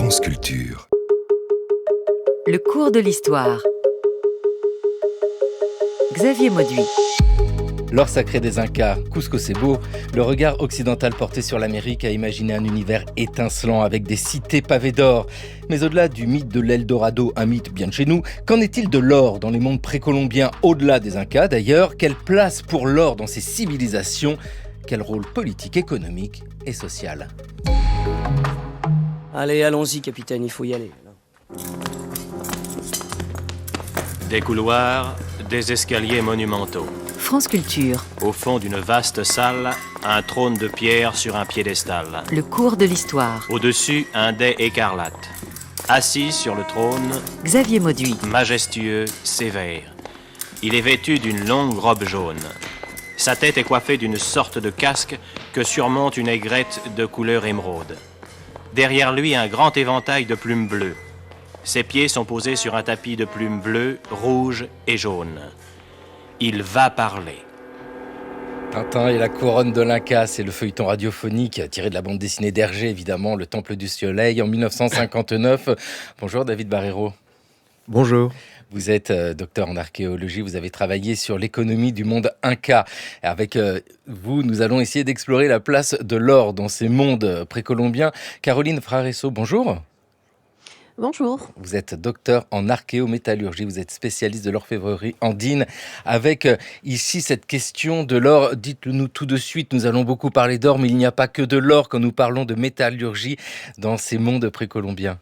France Culture. Le cours de l'histoire. Xavier Mauduit. L'or sacré des Incas, Cusco c'est beau, le regard occidental porté sur l'Amérique a imaginé un univers étincelant avec des cités pavées d'or. Mais au-delà du mythe de l'Eldorado, un mythe bien de chez nous, qu'en est-il de l'or dans les mondes précolombiens, au-delà des Incas d'ailleurs? Quelle place pour l'or dans ces civilisations? Quel rôle politique, économique et social? Allez, allons-y, capitaine, il faut y aller. Des couloirs, des escaliers monumentaux. France Culture. Au fond d'une vaste salle, un trône de pierre sur un piédestal. Le cours de l'histoire. Au-dessus, un dais écarlate. Assis sur le trône, Xavier Mauduit. majestueux, sévère. Il est vêtu d'une longue robe jaune. Sa tête est coiffée d'une sorte de casque que surmonte une aigrette de couleur émeraude. Derrière lui, un grand éventail de plumes bleues. Ses pieds sont posés sur un tapis de plumes bleues, rouges et jaunes. Il va parler. Tintin et la couronne de l'Inca, c'est le feuilleton radiophonique tiré de la bande dessinée d'Hergé, évidemment, Le Temple du Soleil, en 1959. Bonjour David Barreiro. Bonjour. Vous êtes docteur en archéologie, vous avez travaillé sur l'économie du monde Inca. Avec vous, nous allons essayer d'explorer la place de l'or dans ces mondes précolombiens. Caroline Fraresso, bonjour. Bonjour. Vous êtes docteur en archéométallurgie, vous êtes spécialiste de l'orfèvrerie andine. Avec ici cette question de l'or, dites-le-nous tout de suite, nous allons beaucoup parler d'or, mais il n'y a pas que de l'or quand nous parlons de métallurgie dans ces mondes précolombiens.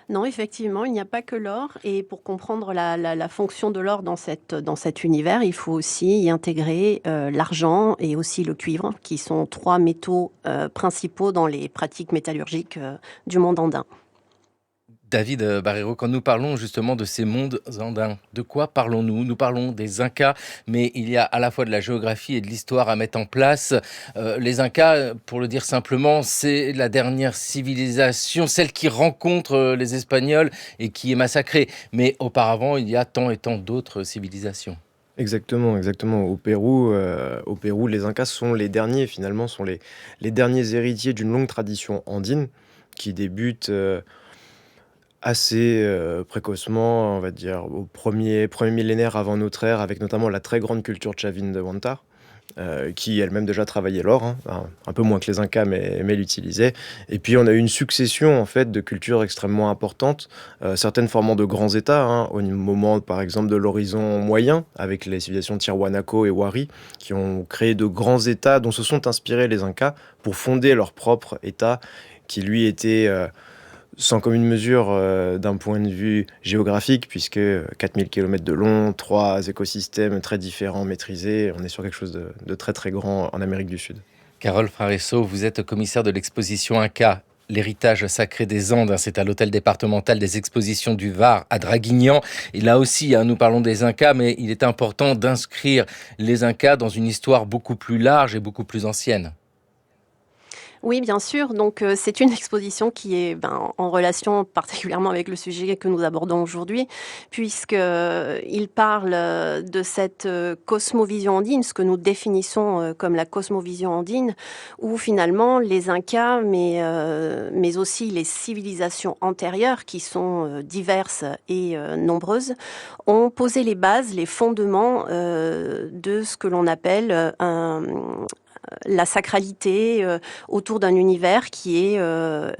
Non, effectivement, il n'y a pas que l'or. Et pour comprendre la fonction de l'or dans cet univers, il faut aussi y intégrer l'argent et aussi le cuivre, qui sont trois métaux principaux dans les pratiques métallurgiques du monde andin. David Barreiro, quand nous parlons justement de ces mondes andins, de quoi parlons-nous? Nous parlons des Incas, mais il y a à la fois de la géographie et de l'histoire à mettre en place. Les Incas, pour le dire simplement, c'est la dernière civilisation, celle qui rencontre les Espagnols et qui est massacrée. Mais auparavant, il y a tant et tant d'autres civilisations. Exactement. Au Pérou, les Incas sont les derniers, finalement, sont les derniers héritiers d'une longue tradition andine qui débute assez précocement, on va dire, au premier millénaire avant notre ère, avec notamment la très grande culture chavine de Huántar, qui elle-même déjà travaillait l'or, un peu moins que les Incas, mais l'utilisait. Et puis on a eu une succession en fait de cultures extrêmement importantes, certaines formant de grands États, au moment par exemple de l'horizon moyen, avec les civilisations Tiahuanaco et Wari, qui ont créé de grands États dont se sont inspirés les Incas pour fonder leur propre État, qui lui était sans commune mesure d'un point de vue géographique, puisque 4000 km de long, 3 écosystèmes très différents, maîtrisés, on est sur quelque chose de très très grand en Amérique du Sud. Carole Fraresso, vous êtes commissaire de l'exposition Inca, l'héritage sacré des Andes. C'est à l'hôtel départemental des expositions du Var à Draguignan. Et là aussi, nous parlons des Incas, mais il est important d'inscrire les Incas dans une histoire beaucoup plus large et beaucoup plus ancienne. Oui, bien sûr. Donc, c'est une exposition qui est en relation particulièrement avec le sujet que nous abordons aujourd'hui, puisqu'il parle de cette cosmovision andine, ce que nous définissons comme la cosmovision andine, où finalement les Incas, mais aussi les civilisations antérieures, qui sont diverses et nombreuses, ont posé les bases, les fondements de ce que l'on appelle la sacralité autour d'un univers qui est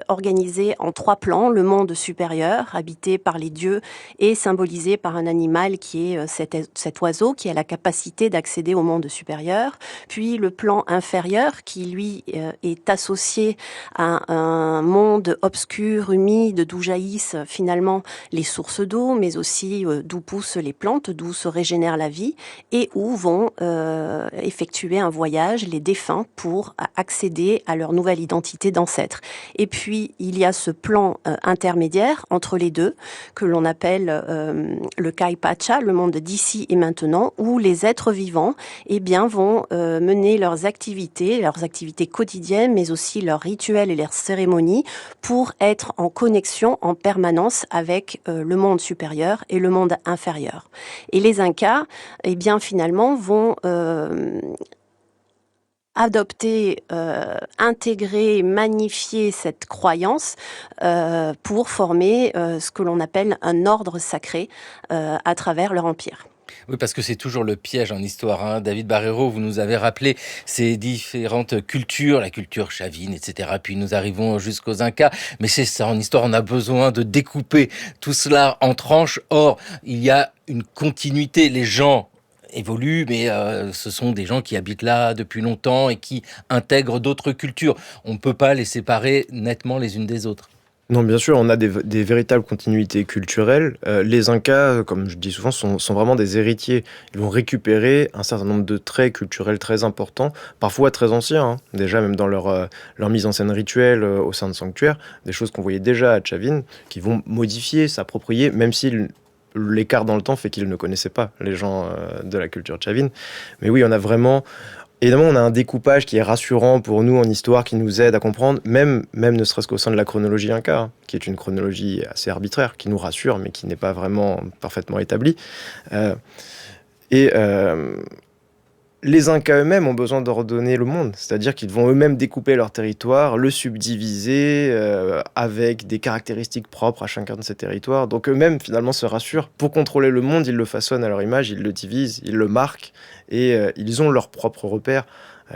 organisé en 3 plans. Le monde supérieur, habité par les dieux et symbolisé par un animal qui est cet oiseau qui a la capacité d'accéder au monde supérieur. Puis le plan inférieur qui, lui, est associé à un monde obscur, humide, d'où jaillissent finalement les sources d'eau, mais aussi d'où poussent les plantes, d'où se régénère la vie, et où vont effectuer un voyage les défunts pour accéder à leur nouvelle identité d'ancêtre. Et puis, il y a ce plan intermédiaire entre les deux, que l'on appelle le Kaipacha, le monde d'ici et maintenant, où les êtres vivants vont mener leurs activités quotidiennes, mais aussi leurs rituels et leurs cérémonies, pour être en connexion en permanence avec le monde supérieur et le monde inférieur. Et les Incas, finalement, vont adopter, intégrer, magnifier cette croyance pour former ce que l'on appelle un ordre sacré à travers leur empire. Oui, parce que c'est toujours le piège en histoire, hein. David Barreiro, vous nous avez rappelé ces différentes cultures, la culture chavine, etc. Puis nous arrivons jusqu'aux Incas. Mais c'est ça, en histoire, on a besoin de découper tout cela en tranches. Or, il y a une continuité. Les gens évoluent, mais ce sont des gens qui habitent là depuis longtemps et qui intègrent d'autres cultures. On ne peut pas les séparer nettement les unes des autres. Non, bien sûr, on a des véritables continuités culturelles. Les Incas, comme je dis souvent, sont vraiment des héritiers. Ils vont récupérer un certain nombre de traits culturels très importants, parfois très anciens, hein. Déjà même dans leur mise en scène rituelle au sein de sanctuaires, des choses qu'on voyait déjà à Chavin, qui vont modifier, s'approprier, même si l'écart dans le temps fait qu'ils ne connaissaient pas les gens de la culture Chavin. Mais oui, on a vraiment... Évidemment, on a un découpage qui est rassurant pour nous en histoire, qui nous aide à comprendre, même ne serait-ce qu'au sein de la chronologie Inca, hein, qui est une chronologie assez arbitraire, qui nous rassure, mais qui n'est pas vraiment parfaitement établie. Les Incas eux-mêmes ont besoin d'ordonner le monde, c'est-à-dire qu'ils vont eux-mêmes découper leur territoire, le subdiviser avec des caractéristiques propres à chacun de ces territoires. Donc eux-mêmes, finalement, se rassurent. Pour contrôler le monde, ils le façonnent à leur image, ils le divisent, ils le marquent, et ils ont leurs propres repères.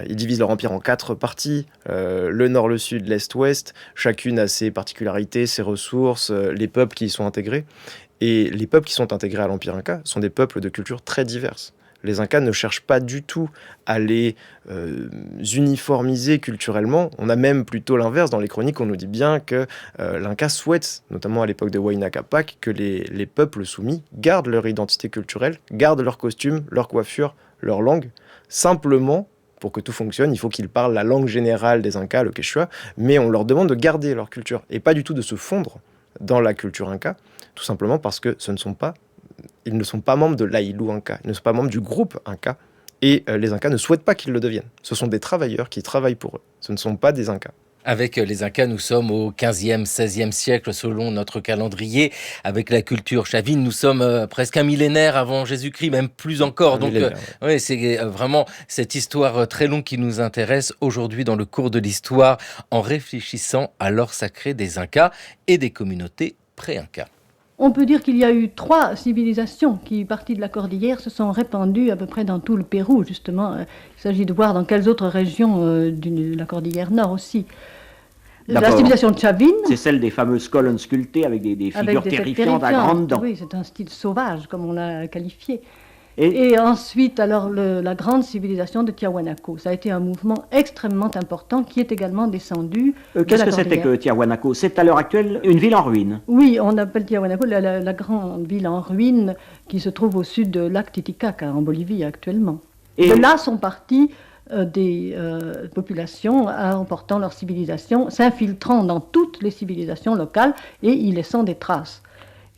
Ils divisent leur empire en 4 parties, le nord, le sud, l'est, ouest. Chacune a ses particularités, ses ressources, les peuples qui y sont intégrés. Et les peuples qui sont intégrés à l'empire Inca sont des peuples de cultures très diverses. Les Incas ne cherchent pas du tout à les uniformiser culturellement. On a même plutôt l'inverse. Dans les chroniques, on nous dit bien que l'Inca souhaite, notamment à l'époque de Huayna Capac, que les peuples soumis gardent leur identité culturelle, gardent leurs costumes, leur coiffure, leur langue. Simplement, pour que tout fonctionne, il faut qu'ils parlent la langue générale des Incas, le Quechua, mais on leur demande de garder leur culture et pas du tout de se fondre dans la culture Inca, tout simplement parce que ils ne sont pas membres de l'Aïlou Inca, ils ne sont pas membres du groupe Inca, et les Incas ne souhaitent pas qu'ils le deviennent. Ce sont des travailleurs qui travaillent pour eux, ce ne sont pas des Incas. Avec les Incas, nous sommes au 15e, 16e siècle selon notre calendrier. Avec la culture chavine, nous sommes presque un millénaire avant Jésus-Christ, même plus encore. Donc, ouais, c'est vraiment cette histoire très longue qui nous intéresse aujourd'hui dans le cours de l'histoire, en réfléchissant à l'or sacré des Incas et des communautés pré-Incas. On peut dire qu'il y a eu 3 civilisations qui, parties de la cordillère, se sont répandues à peu près dans tout le Pérou, justement. Il s'agit de voir dans quelles autres régions de la cordillère nord aussi. La civilisation de Chavin... C'est celle des fameuses colonnes sculptées avec des figures terrifiantes à grandes dents. Oui, c'est un style sauvage, comme on l'a qualifié. Et ensuite, alors, la grande civilisation de Tiahuanaco. Ça a été un mouvement extrêmement important qui est également descendu Qu'est-ce que c'était que Tiahuanaco? C'est à l'heure actuelle une ville en ruine. Oui, on appelle Tiahuanaco la grande ville en ruine qui se trouve au sud de lac Titicaca, en Bolivie actuellement. Et de là sont partis des populations emportant leur civilisation, s'infiltrant dans toutes les civilisations locales et y laissant des traces.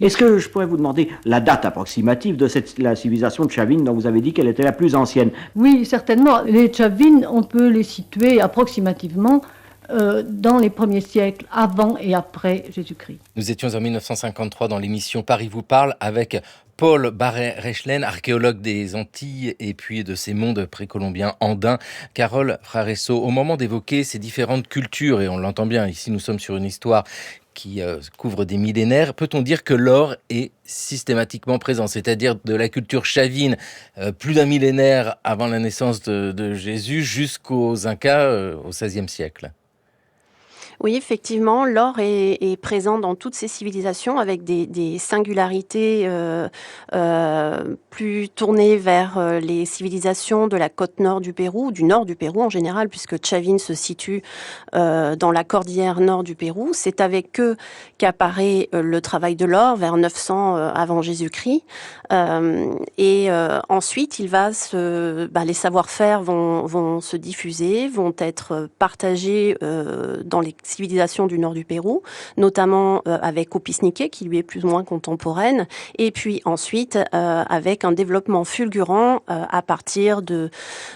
Est-ce que je pourrais vous demander la date approximative de la civilisation de Chavin dont vous avez dit qu'elle était la plus ancienne? Oui, certainement. Les Chavin, on peut les situer approximativement dans les premiers siècles, avant et après Jésus-Christ. Nous étions en 1953 dans l'émission Paris vous parle avec Paul Barret-Rechlen, archéologue des Antilles et puis de ces mondes précolombiens andins. Carole Fraresso, au moment d'évoquer ces différentes cultures, et on l'entend bien, ici nous sommes sur une histoire qui couvre des millénaires, peut-on dire que l'or est systématiquement présent, c'est-à-dire de la culture chavine, plus d'un millénaire avant la naissance de Jésus, jusqu'aux Incas au XVIe siècle? Oui, effectivement, l'or est présent dans toutes ces civilisations avec des singularités plus tournées vers les civilisations de la côte nord du Pérou, du nord du Pérou en général, puisque Chavin se situe dans la cordillère nord du Pérou. C'est avec eux qu'apparaît le travail de l'or vers 900 avant Jésus-Christ. Ensuite, les savoir-faire vont se diffuser, vont être partagés dans les civilisation du nord du Pérou, notamment avec Opisniké, qui lui est plus ou moins contemporaine, et puis ensuite avec un développement fulgurant à partir du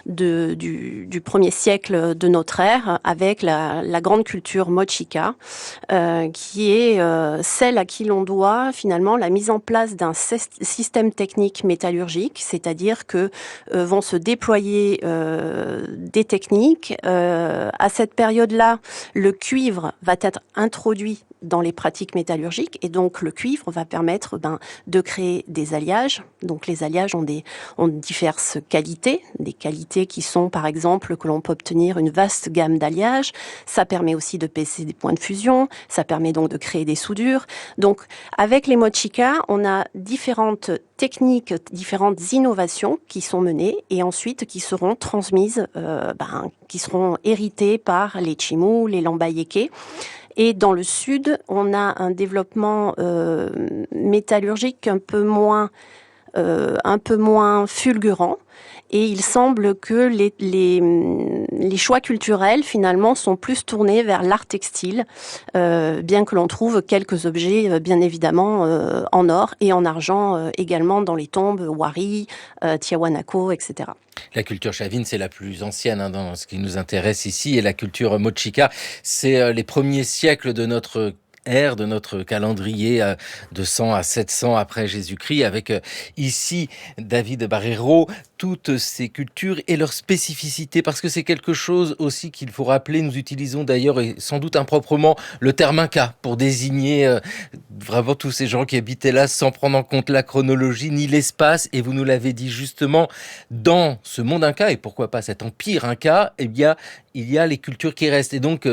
1er siècle de notre ère, avec la grande culture Mochica, qui est celle à qui l'on doit finalement la mise en place d'un système technique métallurgique, c'est-à-dire que vont se déployer des techniques. À cette période-là, le cuivre va être introduit dans les pratiques métallurgiques, et donc le cuivre va permettre de créer des alliages. Donc les alliages ont diverses qualités, des qualités qui sont par exemple que l'on peut obtenir une vaste gamme d'alliages. Ça permet aussi de baisser des points de fusion, ça permet donc de créer des soudures. Donc avec les Mochica, on a différentes techniques, différentes innovations qui sont menées et ensuite qui seront transmises, qui seront héritées par les Chimú, les Lambayeque. Et dans le sud, on a un développement métallurgique un peu moins fulgurant. Et il semble que les choix culturels, finalement, sont plus tournés vers l'art textile, bien que l'on trouve quelques objets, bien évidemment, en or et en argent également dans les tombes Wari, Tiahuanaco, etc. La culture chavine, c'est la plus ancienne dans ce qui nous intéresse ici. Et la culture Mochica, c'est les premiers siècles de notre ère, de notre calendrier de 100 à 700 après Jésus-Christ, avec ici David Barreiro, toutes ces cultures et leurs spécificités, parce que c'est quelque chose aussi qu'il faut rappeler. Nous utilisons d'ailleurs, et sans doute improprement, le terme Inca pour désigner vraiment tous ces gens qui habitaient là sans prendre en compte la chronologie ni l'espace. Et vous nous l'avez dit justement, dans ce monde Inca, et pourquoi pas cet empire Inca, eh bien, il y a les cultures qui restent. Et donc,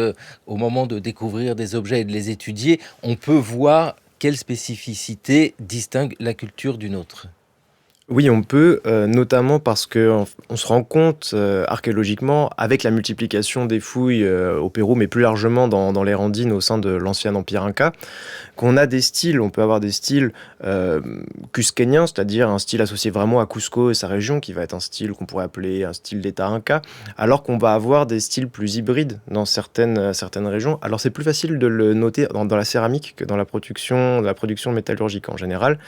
au moment de découvrir des objets et de les étudier, on peut voir quelle spécificité distingue la culture d'une autre. Oui, on peut, notamment parce qu'on se rend compte archéologiquement, avec la multiplication des fouilles au Pérou, mais plus largement dans les Andines au sein de l'ancien empire Inca, qu'on a des styles. On peut avoir des styles cusquéniens, c'est-à-dire un style associé vraiment à Cusco et sa région, qui va être un style qu'on pourrait appeler un style d'État Inca, alors qu'on va avoir des styles plus hybrides dans certaines régions. Alors c'est plus facile de le noter dans la céramique que dans la production métallurgique en général.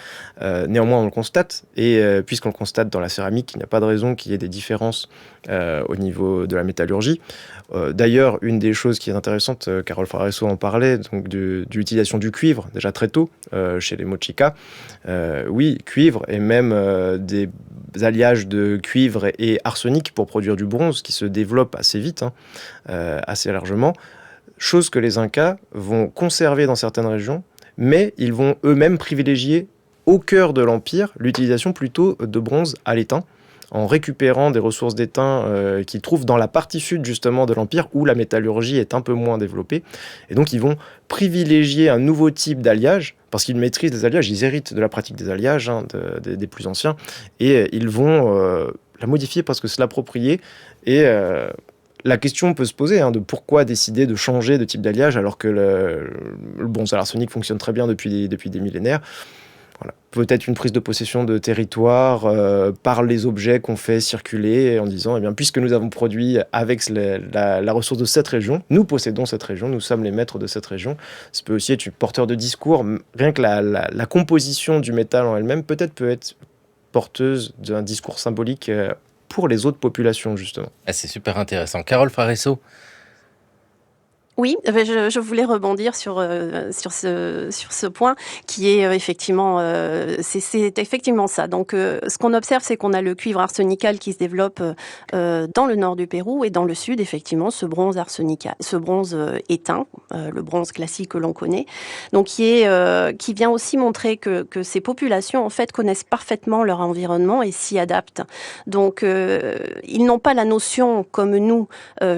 Néanmoins, on le constate, et puisqu'on le constate dans la céramique, il n'y a pas de raison qu'il y ait des différences au niveau de la métallurgie. D'ailleurs, une des choses qui est intéressante, Carole Fraresso en parlait, donc de l'utilisation du cuivre, déjà très tôt, chez les Mochica. Oui, cuivre, et même des alliages de cuivre et arsenic pour produire du bronze, qui se développent assez vite, assez largement. Chose que les Incas vont conserver dans certaines régions, mais ils vont eux-mêmes privilégier au cœur de l'Empire l'utilisation plutôt de bronze à l'étain, en récupérant des ressources d'étain qu'ils trouvent dans la partie sud justement de l'Empire, où la métallurgie est un peu moins développée. Et donc ils vont privilégier un nouveau type d'alliage, parce qu'ils maîtrisent les alliages, ils héritent de la pratique des alliages, des plus anciens, et ils vont la modifier parce que se l'approprier. Et la question peut se poser de pourquoi décider de changer de type d'alliage alors que le bronze à l'arsenic fonctionne très bien depuis des millénaires. Voilà. Peut-être une prise de possession de territoire par les objets qu'on fait circuler, en disant, puisque nous avons produit avec la ressource de cette région, nous possédons cette région, nous sommes les maîtres de cette région. Ça peut aussi être porteur de discours. Rien que la composition du métal en elle-même peut être porteuse d'un discours symbolique pour les autres populations, justement. C'est super intéressant. Carole Fraresso. Oui, je voulais rebondir sur ce point qui est effectivement c'est effectivement ça. Donc ce qu'on observe, c'est qu'on a le cuivre arsenical qui se développe dans le nord du Pérou, et dans le sud effectivement ce bronze arsenical, ce bronze éteint, le bronze classique que l'on connaît. Donc qui vient aussi montrer que ces populations en fait connaissent parfaitement leur environnement et s'y adaptent. Donc ils n'ont pas la notion comme nous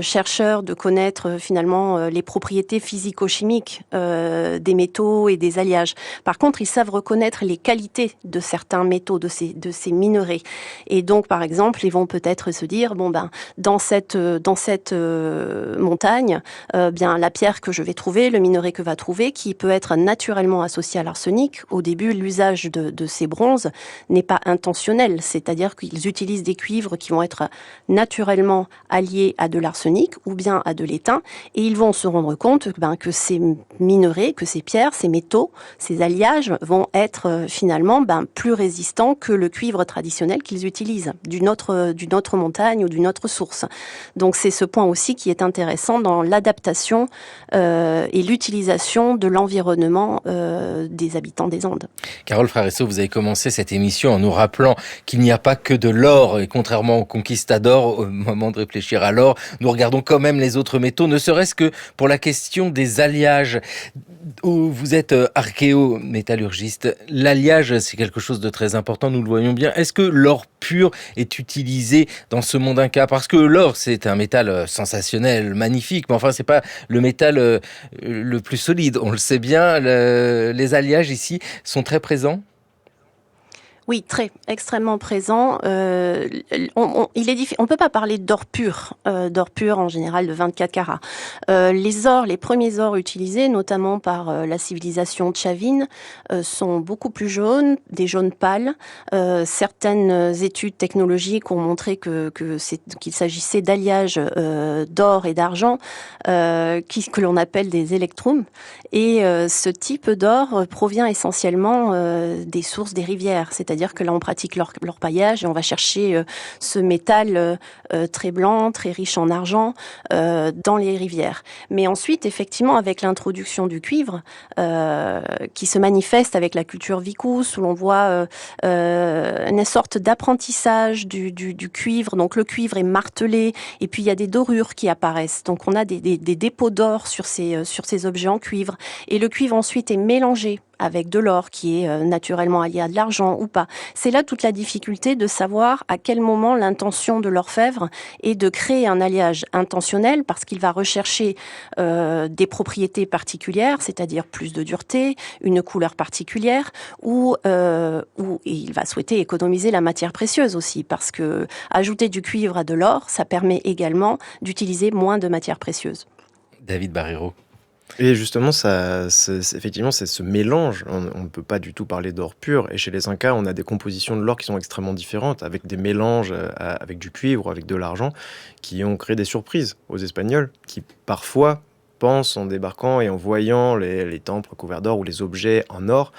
chercheurs de connaître finalement les propriétés physico-chimiques des métaux et des alliages. Par contre, ils savent reconnaître les qualités de certains métaux, de ces minerais. Et donc, par exemple, ils vont peut-être se dire, dans cette montagne, la pierre que je vais trouver, le minerai que va trouver, qui peut être naturellement associé à l'arsenic. Au début, l'usage de ces bronzes n'est pas intentionnel, c'est-à-dire qu'ils utilisent des cuivres qui vont être naturellement alliés à de l'arsenic ou bien à de l'étain, et ils vont se rendre compte que ces minerais, que ces pierres, ces métaux, ces alliages vont être finalement plus résistants que le cuivre traditionnel qu'ils utilisent d'une autre montagne ou d'une autre source. Donc c'est ce point aussi qui est intéressant dans l'adaptation et l'utilisation de l'environnement des habitants des Andes. Carole Fraresso, vous avez commencé cette émission en nous rappelant qu'il n'y a pas que de l'or, et contrairement aux conquistadors, au moment de réfléchir à l'or, nous regardons quand même les autres métaux, ne serait-ce que pour la question des alliages. Vous êtes archéométallurgiste, l'alliage c'est quelque chose de très important, nous le voyons bien. Est-ce que l'or pur est utilisé dans ce monde inca? Parce que l'or c'est un métal sensationnel, magnifique, mais enfin c'est pas le métal le plus solide, on le sait bien. Les alliages ici sont très présents? Oui, extrêmement présent. On peut pas parler d'or pur en général de 24 carats. Les premiers ors utilisés, notamment par la civilisation tchavine, sont beaucoup plus jaunes, des jaunes pâles. Certaines études technologiques ont montré qu'il s'agissait d'alliages d'or et d'argent que l'on appelle des électrums. Et ce type d'or provient essentiellement des sources des rivières, c'est-à-dire que là on pratique l'orpaillage et on va chercher ce métal très blanc, très riche en argent dans les rivières. Mais ensuite, effectivement, avec l'introduction du cuivre qui se manifeste avec la culture vicus, où l'on voit une sorte d'apprentissage du cuivre. Donc le cuivre est martelé et puis il y a des dorures qui apparaissent. Donc on a des dépôts d'or sur ces objets en cuivre. Et le cuivre ensuite est mélangé avec de l'or qui est naturellement allié à de l'argent ou pas. C'est là toute la difficulté de savoir à quel moment l'intention de l'orfèvre est de créer un alliage intentionnel parce qu'il va rechercher des propriétés particulières, c'est-à-dire plus de dureté, une couleur particulière, ou il va souhaiter économiser la matière précieuse aussi parce que ajouter du cuivre à de l'or, ça permet également d'utiliser moins de matière précieuse. David Barreiro. Et justement, effectivement, c'est ce mélange. On ne peut pas du tout parler d'or pur. Et chez les Incas, on a des compositions de l'or qui sont extrêmement différentes, avec des mélanges avec du cuivre, avec de l'argent, qui ont créé des surprises aux Espagnols, qui parfois pensent, en débarquant et en voyant les temples couverts d'or ou les objets en or,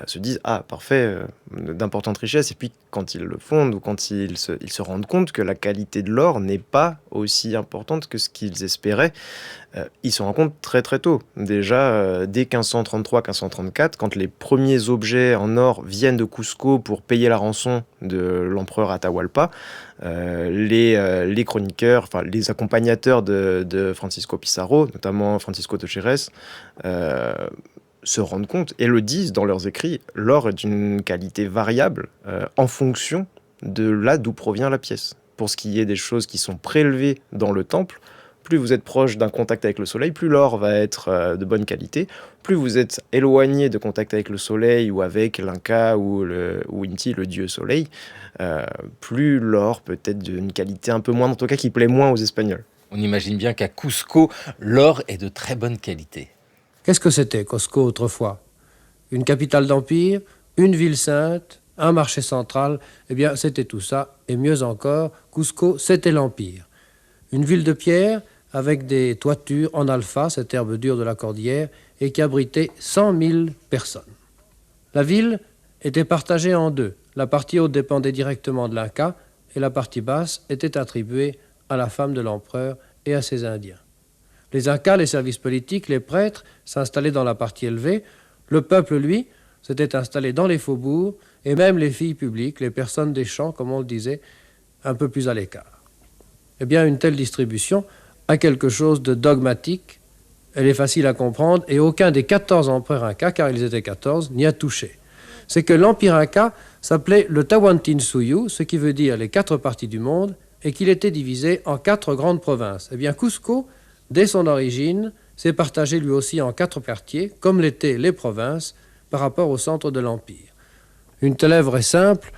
se disent « Ah, parfait, d'importantes richesses ». Et puis, quand ils le fondent ou quand ils se rendent compte que la qualité de l'or n'est pas aussi importante que ce qu'ils espéraient, ils se rendent compte très très tôt. Déjà, dès 1533-1534, quand les premiers objets en or viennent de Cusco pour payer la rançon de l'empereur Atahualpa, les chroniqueurs, enfin les accompagnateurs de Francisco Pizarro, notamment Francisco de Jerez, se rendent compte et le disent dans leurs écrits, l'or est d'une qualité variable en fonction de là d'où provient la pièce. Pour ce qui est des choses qui sont prélevées dans le temple, plus vous êtes proche d'un contact avec le soleil, plus l'or va être de bonne qualité. Plus vous êtes éloigné de contact avec le soleil ou avec l'Inca ou Inti, le dieu soleil, plus l'or peut être d'une qualité un peu moindre, en tout cas qui plaît moins aux Espagnols. On imagine bien qu'à Cusco, l'or est de très bonne qualité. Qu'est-ce que c'était, Cusco, autrefois? Une capitale d'empire, une ville sainte, un marché central. Eh bien, c'était tout ça. Et mieux encore, Cusco, c'était l'empire. Une ville de pierre avec des toitures en alpha, cette herbe dure de la cordillère, et qui abritait 100 000 personnes. La ville était partagée en deux. La partie haute dépendait directement de l'Inca, et la partie basse était attribuée à la femme de l'empereur et à ses Indiens. Les Incas, les services politiques, les prêtres s'installaient dans la partie élevée. Le peuple, lui, s'était installé dans les faubourgs, et même les filles publiques, les personnes des champs, comme on le disait, un peu plus à l'écart. Eh bien, une telle distribution a quelque chose de dogmatique. Elle est facile à comprendre, et aucun des 14 empereurs Incas, car ils étaient 14, n'y a touché. C'est que l'empire Inca s'appelait le Tawantinsuyu, ce qui veut dire les 4 parties du monde, et qu'il était divisé en 4 grandes provinces. Eh bien, Cusco, dès son origine, s'est partagé lui aussi en 4 quartiers, comme l'étaient les provinces, par rapport au centre de l'Empire. Une telle œuvre est simple,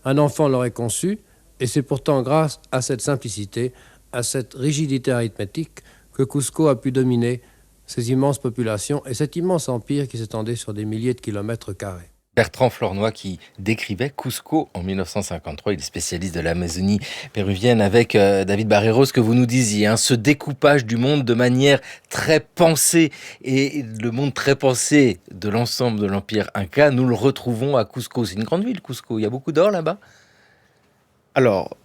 un enfant l'aurait conçue, et c'est pourtant grâce à cette simplicité, à cette rigidité arithmétique, que Cusco a pu dominer ces immenses populations et cet immense empire qui s'étendait sur des milliers de kilomètres carrés. Bertrand Flornoy qui décrivait Cusco en 1953. Il est spécialiste de l'Amazonie péruvienne avec David Barreiro, ce que vous nous disiez, ce découpage du monde de manière très pensée. Et le monde très pensé de l'ensemble de l'Empire Inca, nous le retrouvons à Cusco. C'est une grande ville, Cusco. Il y a beaucoup d'or là-bas? Alors,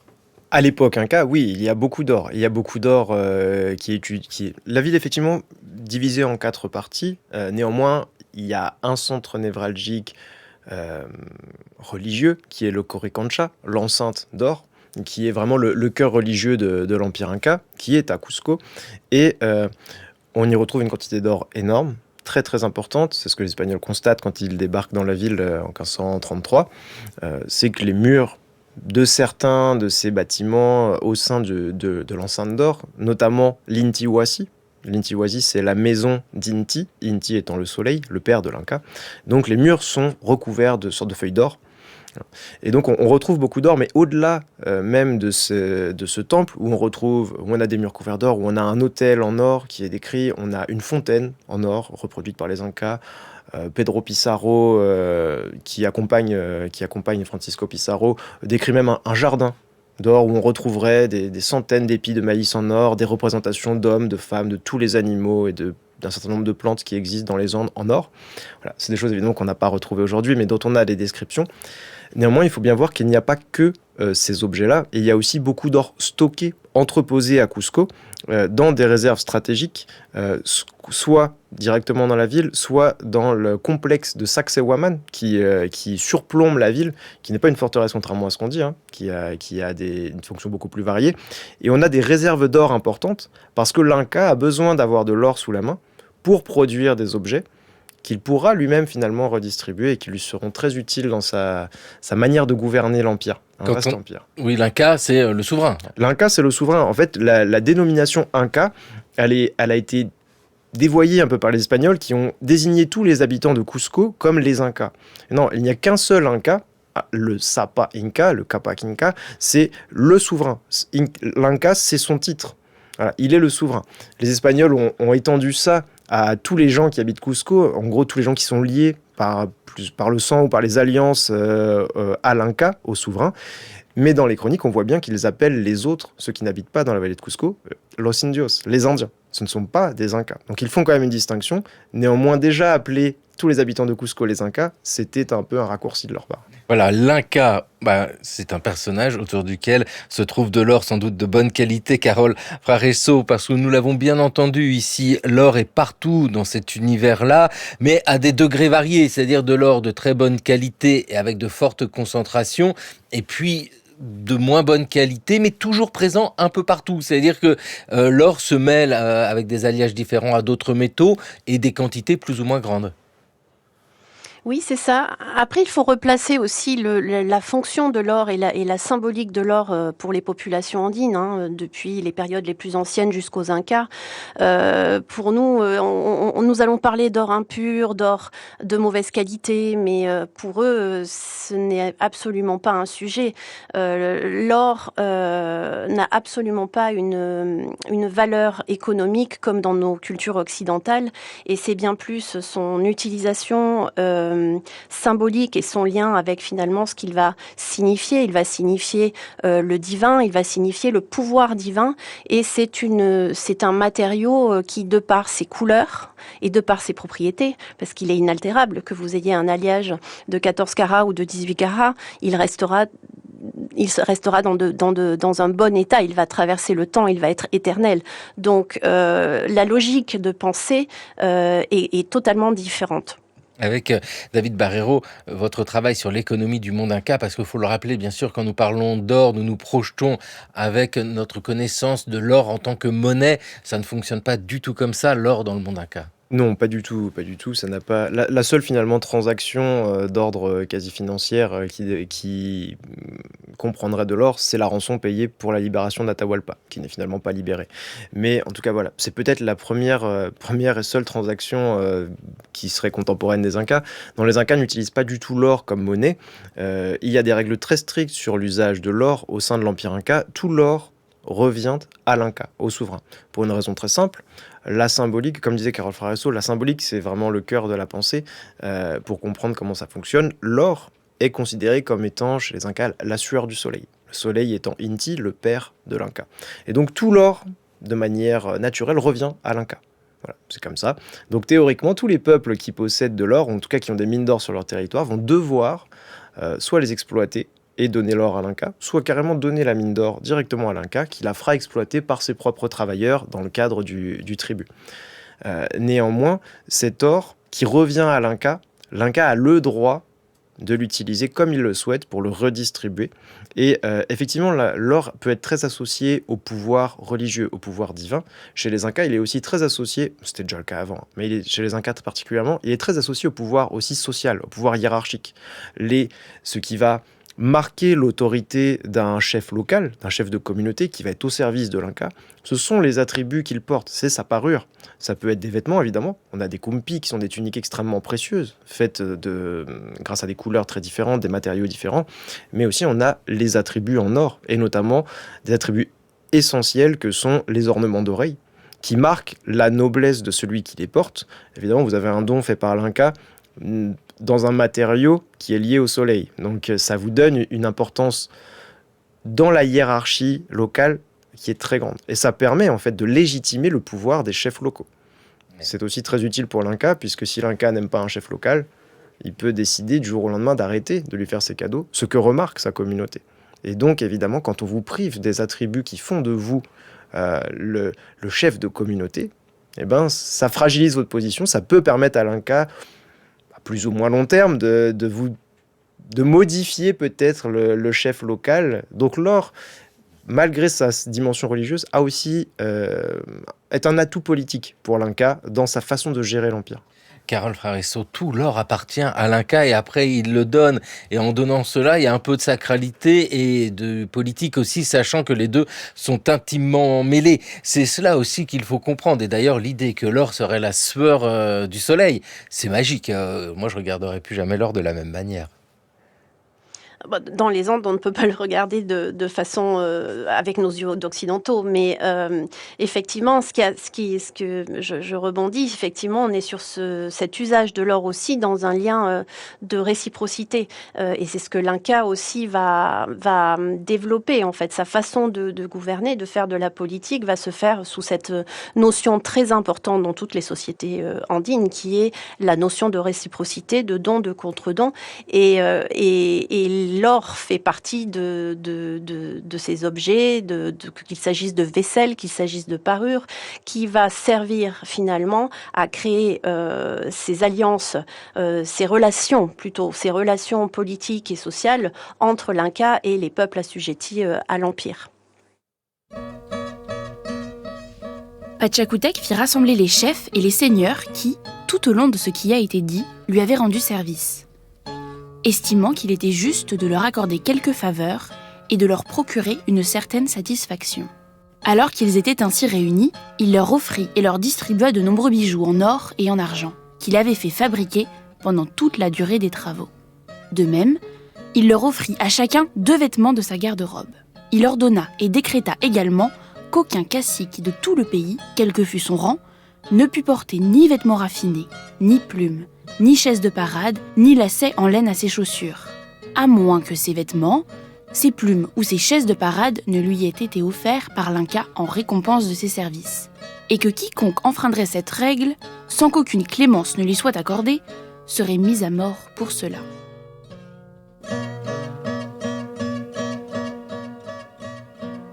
à l'époque Inca, oui, il y a beaucoup d'or. Il y a beaucoup d'or qui est... La ville, effectivement, divisée en 4 parties. Néanmoins, il y a un centre névralgique religieux, qui est le Coricancha, l'enceinte d'or, qui est vraiment le cœur religieux de l'Empire Inca, qui est à Cusco. Et on y retrouve une quantité d'or énorme, très très importante. C'est ce que les Espagnols constatent quand ils débarquent dans la ville en 1533. C'est que les murs de certains de ces bâtiments au sein de l'enceinte d'or, notamment l'Inti Huasi. L'Inti Huasi, c'est la maison d'Inti, Inti étant le soleil, le père de l'Inca. Donc les murs sont recouverts de sortes de feuilles d'or. Et donc on retrouve beaucoup d'or, mais au-delà même de ce temple, où on a des murs couverts d'or, où on a un autel en or qui est décrit, on a une fontaine en or reproduite par les Incas. Pedro Pizarro, qui accompagne Francisco Pizarro, décrit même un jardin d'or où on retrouverait des centaines d'épis de maïs en or, des représentations d'hommes, de femmes, de tous les animaux et d'un certain nombre de plantes qui existent dans les Andes en or. Voilà, c'est des choses évidemment qu'on n'a pas retrouvées aujourd'hui, mais dont on a des descriptions. Néanmoins, il faut bien voir qu'il n'y a pas que ces objets-là, et il y a aussi beaucoup d'or stocké, entreposé à Cusco, dans des réserves stratégiques, soit directement dans la ville, soit dans le complexe de Sacsayhuaman, qui surplombe la ville, qui n'est pas une forteresse contrairement à ce qu'on dit, qui a une fonction beaucoup plus variée. Et on a des réserves d'or importantes, parce que l'Inca a besoin d'avoir de l'or sous la main pour produire des objets qu'il pourra lui-même finalement redistribuer et qui lui seront très utiles dans sa manière de gouverner l'Empire, un vaste empire. Oui, l'Inca, c'est le souverain. L'Inca, c'est le souverain. En fait, la dénomination Inca, elle a été dévoyée un peu par les Espagnols qui ont désigné tous les habitants de Cusco comme les Incas. Non, il n'y a qu'un seul Inca, le Sapa Inca, le Capac Inca, c'est le souverain. L'Inca, c'est son titre. Voilà, il est le souverain. Les Espagnols ont étendu ça à tous les gens qui habitent Cusco, en gros tous les gens qui sont liés par le sang ou par les alliances à l'Inca, au souverain. Mais dans les chroniques, on voit bien qu'ils appellent les autres, ceux qui n'habitent pas dans la vallée de Cusco, los indios, les Indiens. Ce ne sont pas des Incas. Donc ils font quand même une distinction. Néanmoins, déjà appeler tous les habitants de Cusco les Incas, c'était un peu un raccourci de leur part. Voilà, l'Inca, c'est un personnage autour duquel se trouve de l'or sans doute de bonne qualité, Carole Fraresso, parce que nous l'avons bien entendu ici, l'or est partout dans cet univers-là, mais à des degrés variés, c'est-à-dire de l'or de très bonne qualité et avec de fortes concentrations, et puis de moins bonne qualité, mais toujours présent un peu partout. C'est-à-dire que l'or se mêle avec des alliages différents à d'autres métaux et des quantités plus ou moins grandes. Oui, c'est ça. Après, il faut replacer aussi la fonction de l'or et la symbolique de l'or pour les populations andines, depuis les périodes les plus anciennes jusqu'aux Incas. Pour nous, nous allons parler d'or impur, d'or de mauvaise qualité, mais pour eux, ce n'est absolument pas un sujet. L'or n'a absolument pas une valeur économique comme dans nos cultures occidentales, et c'est bien plus son utilisation symbolique et son lien avec finalement ce qu'il va signifier. Il va signifier le divin, il va signifier le pouvoir divin, et c'est un matériau qui, de par ses couleurs et de par ses propriétés, parce qu'il est inaltérable, que vous ayez un alliage de 14 carats ou de 18 carats, il restera dans un bon état, il va traverser le temps, il va être éternel. Donc la logique de pensée est totalement différente. Avec David Barreiro, votre travail sur l'économie du monde Inca, parce qu'il faut le rappeler, bien sûr, quand nous parlons d'or, nous nous projetons avec notre connaissance de l'or en tant que monnaie. Ça ne fonctionne pas du tout comme ça, l'or dans le monde Inca. Non, pas du tout. Ça n'a pas. La seule finalement transaction d'ordre quasi financière qui comprendrait de l'or, c'est la rançon payée pour la libération d'Atahualpa, qui n'est finalement pas libérée. Mais en tout cas, voilà, c'est peut-être la première et seule transaction qui serait contemporaine des Incas. Dans les Incas n'utilisent pas du tout l'or comme monnaie. Il y a des règles très strictes sur l'usage de l'or au sein de l'Empire Inca. Tout l'or revient à l'Inca, au souverain. Pour une raison très simple, la symbolique, comme disait Carol Fraresso, la symbolique c'est vraiment le cœur de la pensée. Pour comprendre comment ça fonctionne, l'or est considéré comme étant chez les Incas la sueur du soleil. Le soleil étant Inti, le père de l'Inca. Et donc tout l'or, de manière naturelle, revient à l'Inca. Voilà, c'est comme ça. Donc théoriquement, tous les peuples qui possèdent de l'or, ou en tout cas qui ont des mines d'or sur leur territoire, vont devoir soit les exploiter et donner l'or à l'Inca, soit carrément donner la mine d'or directement à l'Inca, qui la fera exploiter par ses propres travailleurs dans le cadre du tribut. Néanmoins, cet or qui revient à l'Inca a le droit de l'utiliser comme il le souhaite pour le redistribuer. Et effectivement, l'or peut être très associé au pouvoir religieux, au pouvoir divin. Chez les Incas, il est aussi très associé, c'était déjà le cas avant, mais chez les Incas particulièrement, il est très associé au pouvoir aussi social, au pouvoir hiérarchique. Ce qui va marquer l'autorité d'un chef local, d'un chef de communauté qui va être au service de l'Inca, ce sont les attributs qu'il porte, c'est sa parure. Ça peut être des vêtements, évidemment. On a des kumpis qui sont des tuniques extrêmement précieuses, faites grâce à des couleurs très différentes, des matériaux différents, mais aussi on a les attributs en or, et notamment des attributs essentiels que sont les ornements d'oreilles, qui marquent la noblesse de celui qui les porte. Évidemment, vous avez un don fait par l'Inca, dans un matériau qui est lié au soleil. Donc ça vous donne une importance dans la hiérarchie locale qui est très grande. Et ça permet en fait de légitimer le pouvoir des chefs locaux. C'est aussi très utile pour l'Inca, puisque si l'Inca n'aime pas un chef local, il peut décider du jour au lendemain d'arrêter de lui faire ses cadeaux, ce que remarque sa communauté. Et donc évidemment, quand on vous prive des attributs qui font de vous le chef de communauté, eh ben, ça fragilise votre position, ça peut permettre à l'Inca, plus ou moins long terme, de modifier peut-être le chef local. Donc l'or, malgré sa dimension religieuse, a aussi est un atout politique pour l'Inca dans sa façon de gérer l'empire. Carol Fraresso, tout l'or appartient à l'Inca et après il le donne. Et en donnant cela, il y a un peu de sacralité et de politique aussi, sachant que les deux sont intimement mêlés. C'est cela aussi qu'il faut comprendre. Et d'ailleurs, l'idée que l'or serait la sueur du soleil, c'est magique. Moi, je regarderai plus jamais l'or de la même manière. Dans les Andes, on ne peut pas le regarder de façon avec nos yeux d'occidentaux, mais effectivement, ce que je rebondis, effectivement, on est sur cet usage de l'or aussi dans un lien de réciprocité, et c'est ce que l'Inca aussi va développer en fait. Sa façon de gouverner, de faire de la politique, va se faire sous cette notion très importante dans toutes les sociétés andines, qui est la notion de réciprocité, de don, de contre-don, et l'or fait partie de ces objets, qu'il s'agisse de vaisselle, qu'il s'agisse de parure, qui va servir finalement à créer ces alliances, ces relations politiques et sociales entre l'Inca et les peuples assujettis à l'Empire. Pachacútec fit rassembler les chefs et les seigneurs qui, tout au long de ce qui a été dit, lui avaient rendu service, estimant qu'il était juste de leur accorder quelques faveurs et de leur procurer une certaine satisfaction. Alors qu'ils étaient ainsi réunis, il leur offrit et leur distribua de nombreux bijoux en or et en argent, qu'il avait fait fabriquer pendant toute la durée des travaux. De même, il leur offrit à chacun 2 vêtements de sa garde-robe. Il ordonna et décréta également qu'aucun cacique de tout le pays, quel que fût son rang, ne put porter ni vêtements raffinés, ni plumes, ni chaise de parade, ni lacets en laine à ses chaussures, à moins que ses vêtements, ses plumes ou ses chaises de parade ne lui aient été offerts par l'Inca en récompense de ses services, et que quiconque enfreindrait cette règle, sans qu'aucune clémence ne lui soit accordée, serait mis à mort pour cela.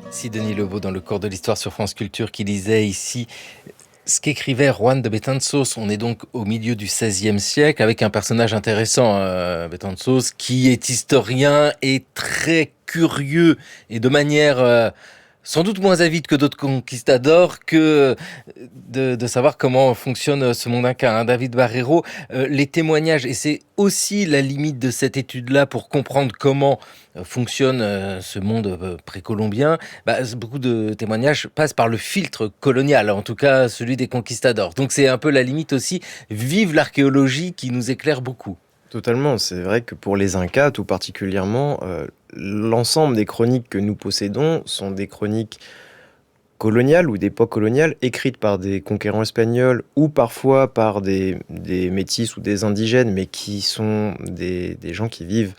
Sidonie Lebeau dans le cours de l'histoire sur France Culture qui lisait ici ce qu'écrivait Juan de Betanzos. On est donc au milieu du XVIe siècle avec un personnage intéressant, Betanzos, qui est historien et très curieux et de manière sans doute moins avide que d'autres conquistadors que de savoir comment fonctionne ce monde inca. David Barreiro, les témoignages, et c'est aussi la limite de cette étude-là pour comprendre comment fonctionne ce monde précolombien, beaucoup de témoignages passent par le filtre colonial, en tout cas celui des conquistadors. Donc c'est un peu la limite aussi. Vive l'archéologie qui nous éclaire beaucoup. Totalement, c'est vrai que pour les Incas tout particulièrement, l'ensemble des chroniques que nous possédons sont des chroniques coloniales ou d'époque coloniale, écrites par des conquérants espagnols ou parfois par des métis ou des indigènes, mais qui sont des gens qui vivent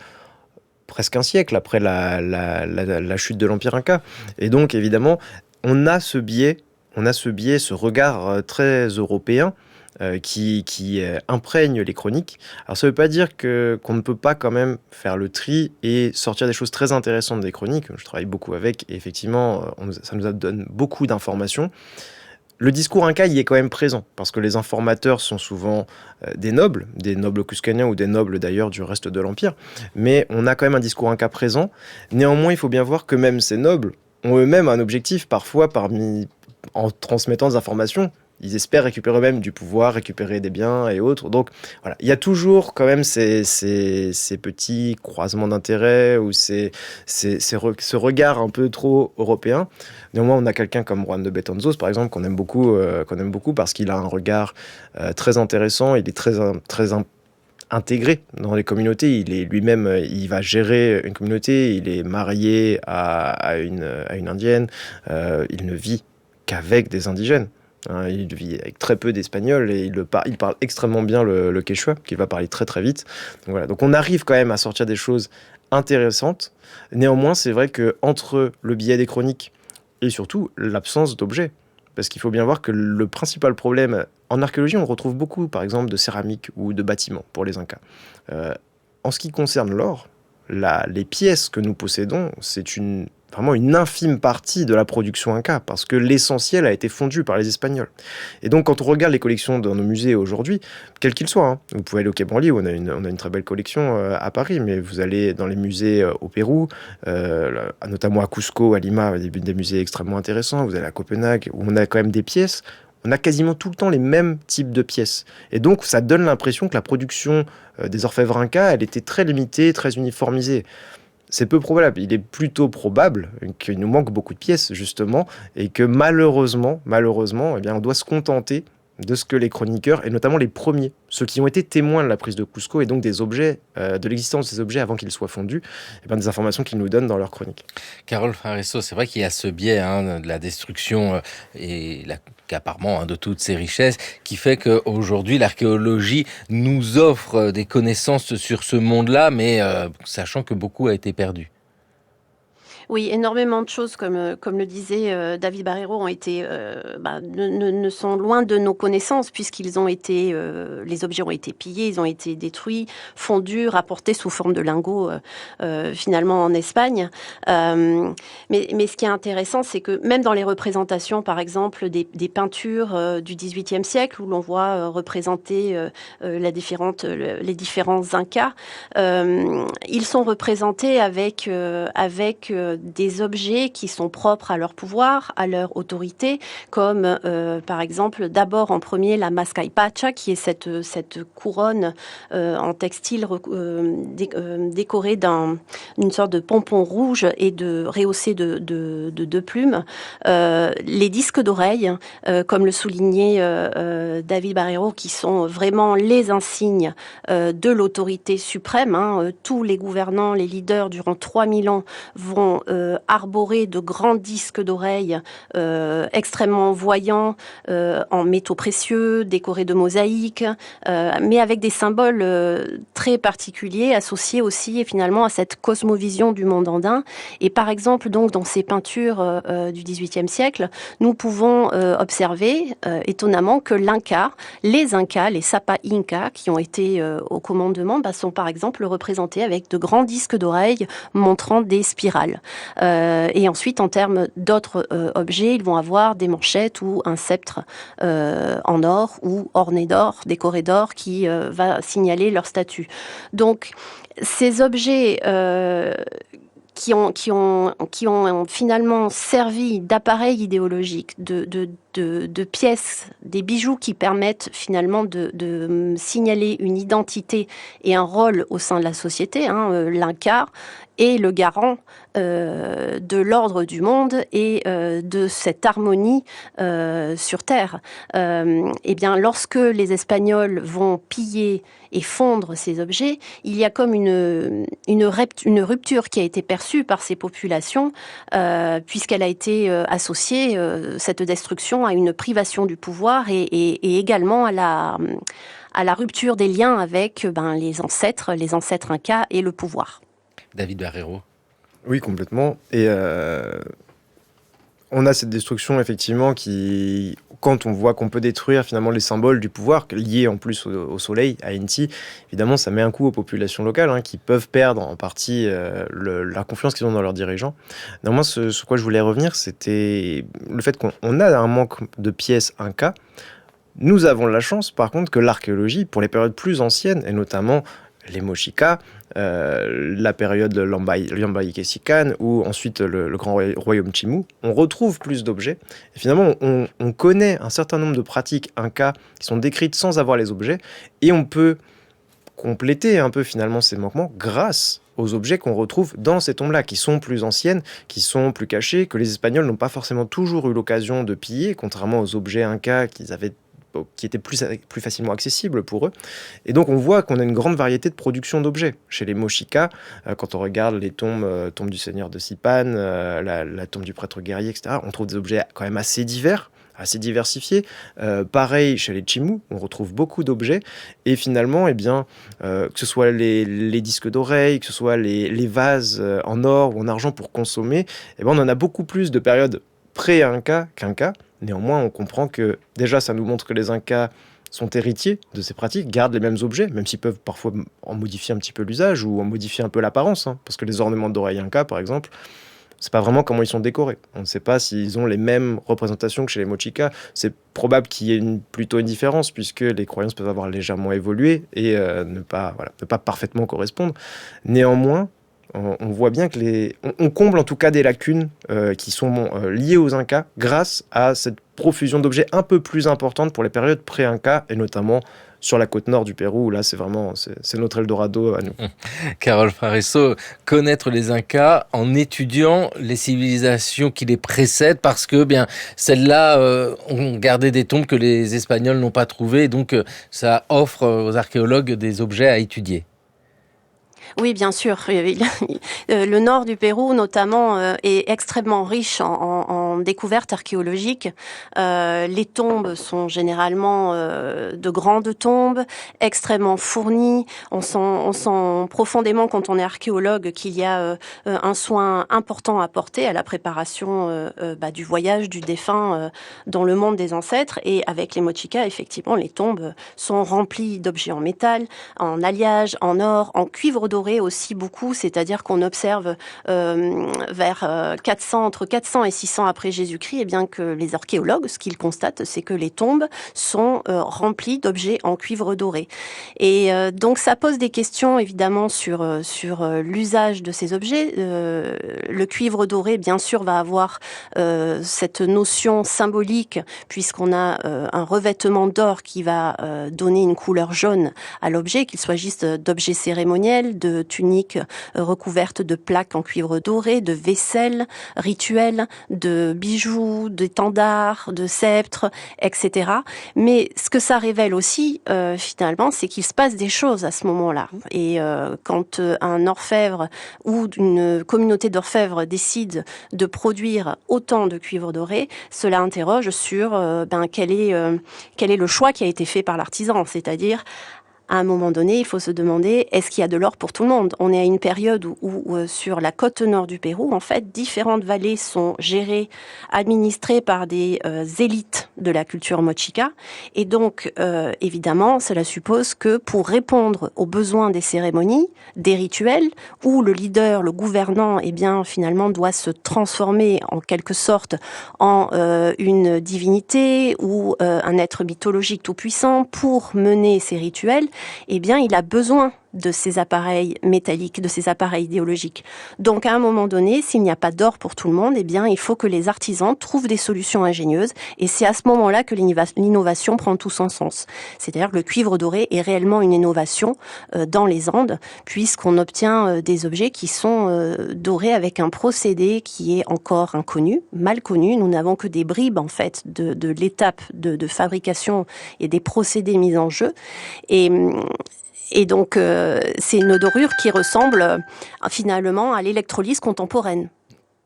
presque un siècle après la chute de l'Empire Inca. Et donc, évidemment, on a ce biais, ce regard très européen qui imprègne les chroniques. Alors ça ne veut pas dire qu'on ne peut pas quand même faire le tri et sortir des choses très intéressantes des chroniques. Je travaille beaucoup avec et effectivement, ça nous donne beaucoup d'informations. Le discours inca y est quand même présent, parce que les informateurs sont souvent des nobles cuscaniens ou des nobles d'ailleurs du reste de l'Empire, mais on a quand même un discours inca présent. Néanmoins, il faut bien voir que même ces nobles ont eux-mêmes un objectif, parfois en transmettant des informations. Ils espèrent récupérer eux-mêmes du pouvoir, récupérer des biens et autres. Donc voilà, il y a toujours quand même ces petits croisements d'intérêts ou ce regard un peu trop européen. Néanmoins, on a quelqu'un comme Juan de Betanzos, par exemple, qu'on aime beaucoup parce qu'il a un regard très intéressant. Il est très intégré dans les communautés. Il est lui-même, il va gérer une communauté. Il est marié à une indienne. Il ne vit qu'avec des indigènes. Il vit avec très peu d'espagnol et il parle extrêmement bien le quechua, qu'il va parler très très vite. Donc, voilà. Donc on arrive quand même à sortir des choses intéressantes. Néanmoins, c'est vrai qu'entre le biais des chroniques et surtout l'absence d'objets, parce qu'il faut bien voir que le principal problème, en archéologie, on retrouve beaucoup, par exemple, de céramique ou de bâtiments pour les Incas. En ce qui concerne l'or, les pièces que nous possédons, c'est vraiment une infime partie de la production inca, parce que l'essentiel a été fondu par les Espagnols. Et donc, quand on regarde les collections dans nos musées aujourd'hui, quels qu'ils soient, vous pouvez aller au Quai Branly, où on a une très belle collection à Paris, mais vous allez dans les musées au Pérou, notamment à Cusco, à Lima, des musées extrêmement intéressants, vous allez à Copenhague, où on a quand même des pièces, on a quasiment tout le temps les mêmes types de pièces. Et donc, ça donne l'impression que la production des orfèvres incas, elle était très limitée, très uniformisée. C'est peu probable. Il est plutôt probable qu'il nous manque beaucoup de pièces, justement, et que malheureusement, eh bien, on doit se contenter de ce que les chroniqueurs, et notamment les premiers, ceux qui ont été témoins de la prise de Cusco et donc des objets, de l'existence des objets avant qu'ils soient fondus, et bien, des informations qu'ils nous donnent dans leurs chroniques. Carole Fareso, c'est vrai qu'il y a ce biais de la destruction et l'accaparement de toutes ces richesses qui fait qu'aujourd'hui l'archéologie nous offre des connaissances sur ce monde-là, mais sachant que beaucoup a été perdu. Oui, énormément de choses, comme le disait David Barreiro, ne sont loin de nos connaissances, puisqu'ils ont été, les objets ont été pillés, ils ont été détruits, fondus, rapportés sous forme de lingots, finalement en Espagne. Mais ce qui est intéressant, c'est que même dans les représentations, par exemple, des peintures du XVIIIe siècle, où l'on voit représenter les différents Incas, ils sont représentés avec des objets qui sont propres à leur pouvoir, à leur autorité, comme par exemple d'abord en premier la mascaipacha, qui est cette couronne en textile décorée d'une sorte de pompon rouge et rehaussée de deux plumes. Les disques d'oreilles, comme le soulignait David Barreiro, qui sont vraiment les insignes de l'autorité suprême. Tous les gouvernants, les leaders durant 3000 ans vont arborer de grands disques d'oreilles extrêmement voyants en métaux précieux, décorés de mosaïques, mais avec des symboles très particuliers associés aussi et finalement à cette cosmovision du monde andin. Et par exemple, donc dans ces peintures du XVIIIe siècle, nous pouvons observer étonnamment que les Incas, les Sapa Inca qui ont été au commandement, sont par exemple représentés avec de grands disques d'oreilles montrant des spirales. Et ensuite, en termes d'autres objets, ils vont avoir des manchettes ou un sceptre en or ou orné d'or, décoré d'or, qui va signaler leur statut. Donc, ces objets qui ont finalement servi d'appareil idéologique, de de pièces, des bijoux qui permettent finalement de signaler une identité et un rôle au sein de la société. L'Inca est le garant de l'ordre du monde et de cette harmonie sur Terre. Eh bien, lorsque les Espagnols vont piller et fondre ces objets, il y a comme une rupture qui a été perçue par ces populations, puisqu'elle a été associée, cette destruction, à une privation du pouvoir et également à la rupture des liens avec les ancêtres incas et le pouvoir. David Barreiro. Oui, complètement. Et on a cette destruction, effectivement, qui, quand on voit qu'on peut détruire finalement les symboles du pouvoir, liés en plus au soleil, à Inti, évidemment, ça met un coup aux populations locales, qui peuvent perdre en partie la confiance qu'ils ont dans leurs dirigeants. Néanmoins, sur quoi je voulais revenir, c'était le fait qu'on a un manque de pièces Inca. Nous avons la chance, par contre, que l'archéologie, pour les périodes plus anciennes, et notamment les Mochicas, la période Lambayeque-Sican ou ensuite le grand royaume Chimú, on retrouve plus d'objets. Et finalement, on connaît un certain nombre de pratiques Inca qui sont décrites sans avoir les objets, et on peut compléter un peu finalement ces manquements grâce aux objets qu'on retrouve dans ces tombes-là, qui sont plus anciennes, qui sont plus cachées, que les Espagnols n'ont pas forcément toujours eu l'occasion de piller, contrairement aux objets Inca qui étaient plus facilement accessibles pour eux. Et donc on voit qu'on a une grande variété de production d'objets. Chez les Mochicas, quand on regarde les tombes du seigneur de Sipan, la tombe du prêtre guerrier, etc., on trouve des objets quand même assez divers, assez diversifiés. Pareil chez les Chimú, on retrouve beaucoup d'objets. Et finalement, que ce soit les disques d'oreilles, que ce soit les vases en or ou en argent pour consommer, on en a beaucoup plus de périodes pré-Inca qu'Inca. Néanmoins, on comprend que déjà, ça nous montre que les Incas sont héritiers de ces pratiques, gardent les mêmes objets, même s'ils peuvent parfois en modifier un petit peu l'usage ou en modifier un peu l'apparence. Parce que les ornements d'oreilles Incas, par exemple, c'est pas vraiment comment ils sont décorés. On ne sait pas s'ils ont les mêmes représentations que chez les Mochicas. C'est probable qu'il y ait plutôt une différence, puisque les croyances peuvent avoir légèrement évolué et ne pas parfaitement correspondre. Néanmoins, on voit bien que on comble en tout cas des lacunes qui sont liées aux Incas grâce à cette profusion d'objets un peu plus importante pour les périodes pré-Incas et notamment sur la côte nord du Pérou, où là c'est notre Eldorado à nous. Carole Fraresso, connaître les Incas en étudiant les civilisations qui les précèdent, parce que celles-là ont gardé des tombes que les Espagnols n'ont pas trouvées, donc ça offre aux archéologues des objets à étudier. Oui, bien sûr. Le nord du Pérou, notamment, est extrêmement riche en découvertes archéologiques. Les tombes sont généralement de grandes tombes, extrêmement fournies. On sent profondément, quand on est archéologue, qu'il y a un soin important à porter à la préparation du voyage du défunt dans le monde des ancêtres. Et avec les Mochicas, effectivement, les tombes sont remplies d'objets en métal, en alliage, en or, en cuivre doré aussi beaucoup, c'est-à-dire qu'on observe entre 400 et 600 après Jésus-Christ, que les archéologues, ce qu'ils constatent, c'est que les tombes sont remplies d'objets en cuivre doré. Et donc ça pose des questions évidemment sur l'usage de ces objets. Le cuivre doré, bien sûr, va avoir cette notion symbolique, puisqu'on a un revêtement d'or qui va donner une couleur jaune à l'objet, qu'il s'agisse d'objets cérémoniels, de tuniques recouvertes de plaques en cuivre doré, de vaisselle rituelle, de bijoux, d'étendards, de sceptres, etc. Mais ce que ça révèle aussi, finalement, c'est qu'il se passe des choses à ce moment-là. Et quand un orfèvre ou une communauté d'orfèvres décide de produire autant de cuivre doré, cela interroge sur quel est le choix qui a été fait par l'artisan, c'est-à-dire à un moment donné, il faut se demander, est-ce qu'il y a de l'or pour tout le monde ? On est à une période où sur la côte nord du Pérou, en fait, différentes vallées sont gérées, administrées par des élites de la culture mochica. Et donc, évidemment, cela suppose que pour répondre aux besoins des cérémonies, des rituels, où le leader, le gouvernant, finalement, doit se transformer en quelque sorte en une divinité ou un être mythologique tout-puissant pour mener ces rituels, il a besoin de ces appareils métalliques, de ces appareils idéologiques. Donc à un moment donné, s'il n'y a pas d'or pour tout le monde, eh bien il faut que les artisans trouvent des solutions ingénieuses, et c'est à ce moment-là que l'innovation prend tout son sens. C'est-à-dire que le cuivre doré est réellement une innovation dans les Andes, puisqu'on obtient des objets qui sont dorés avec un procédé qui est encore inconnu, mal connu. Nous n'avons que des bribes en fait de l'étape de fabrication et des procédés mis en jeu. Et donc, c'est une dorure qui ressemble finalement à l'électrolyse contemporaine.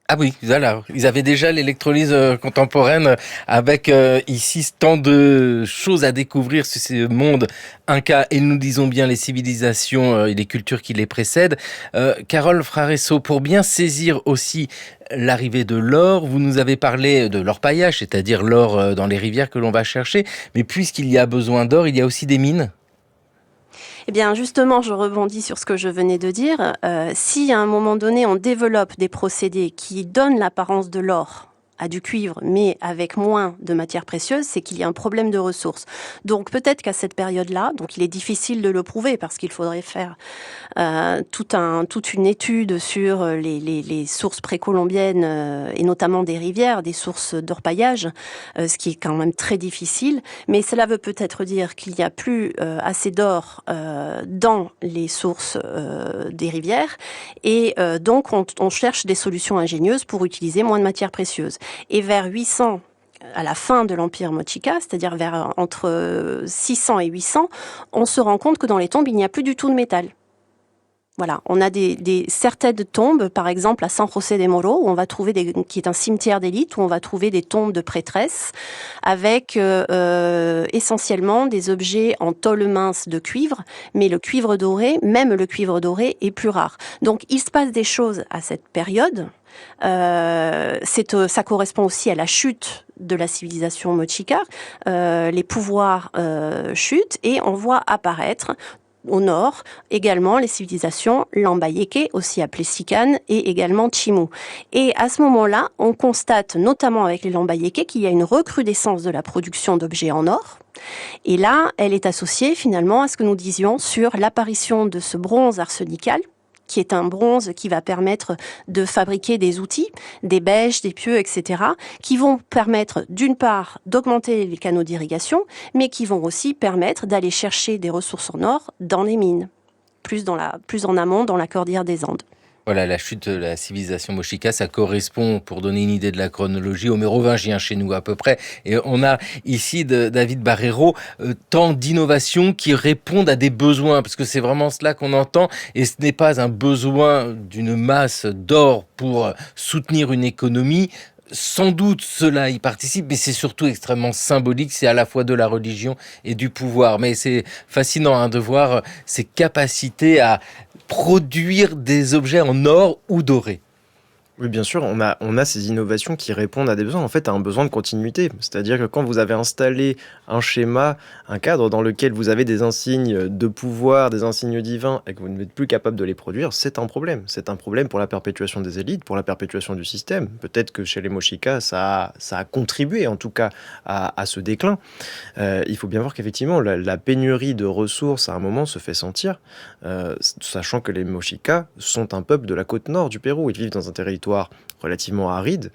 Ah oui, voilà. Ils avaient déjà l'électrolyse contemporaine avec ici tant de choses à découvrir sur ce monde inca et nous disons bien les civilisations et les cultures qui les précèdent. Carole Fraresso, pour bien saisir aussi l'arrivée de l'or, vous nous avez parlé de l'orpaillage, c'est-à-dire l'or dans les rivières que l'on va chercher. Mais puisqu'il y a besoin d'or, il y a aussi des mines. Eh bien, justement, je rebondis sur ce que je venais de dire. Si à un moment donné, on développe des procédés qui donnent l'apparence de l'or à du cuivre, mais avec moins de matières précieuses, c'est qu'il y a un problème de ressources. Donc peut-être qu'à cette période-là, donc il est difficile de le prouver parce qu'il faudrait faire toute une étude sur les sources précolombiennes et notamment des rivières, des sources d'orpaillage, ce qui est quand même très difficile. Mais cela veut peut-être dire qu'il n'y a plus assez d'or dans les sources des rivières et donc on cherche des solutions ingénieuses pour utiliser moins de matières précieuses. Et vers 800, à la fin de l'Empire Mochica, c'est-à-dire entre 600 et 800, on se rend compte que dans les tombes, il n'y a plus du tout de métal. Voilà, on a certaines tombes, par exemple à San José de Moro, où on va trouver qui est un cimetière d'élite, où on va trouver des tombes de prêtresses avec essentiellement des objets en tôle mince de cuivre, mais le cuivre doré, même le cuivre doré, est plus rare. Donc il se passe des choses à cette période. Ça correspond aussi à la chute de la civilisation mochica. Les pouvoirs chutent et on voit apparaître au nord également les civilisations Lambayeque, aussi appelées Sican, et également Chimu. Et à ce moment-là, on constate notamment avec les Lambayeque qu'il y a une recrudescence de la production d'objets en or. Et là, elle est associée finalement à ce que nous disions sur l'apparition de ce bronze arsenical, qui est un bronze qui va permettre de fabriquer des outils, des bêches, des pieux, etc., qui vont permettre d'une part d'augmenter les canaux d'irrigation, mais qui vont aussi permettre d'aller chercher des ressources en or dans les mines, plus en amont dans la cordillère des Andes. Voilà, la chute de la civilisation mochica, ça correspond, pour donner une idée de la chronologie, aux mérovingiens chez nous à peu près. Et on a ici, David Barreiro, tant d'innovations qui répondent à des besoins, parce que c'est vraiment cela qu'on entend, et ce n'est pas un besoin d'une masse d'or pour soutenir une économie. Sans doute cela y participe, mais c'est surtout extrêmement symbolique, c'est à la fois de la religion et du pouvoir. Mais c'est fascinant de voir ces capacités à produire des objets en or ou doré. Oui, bien sûr, on a ces innovations qui répondent à des besoins, en fait, à un besoin de continuité. C'est-à-dire que quand vous avez installé un schéma, un cadre dans lequel vous avez des insignes de pouvoir, des insignes divins, et que vous n'êtes plus capable de les produire, c'est un problème. C'est un problème pour la perpétuation des élites, pour la perpétuation du système. Peut-être que chez les Mochica, ça a contribué, en tout cas, à ce déclin. Il faut bien voir qu'effectivement, la pénurie de ressources, à un moment, se fait sentir, sachant que les Mochica sont un peuple de la côte nord du Pérou. Ils vivent dans un territoire relativement aride,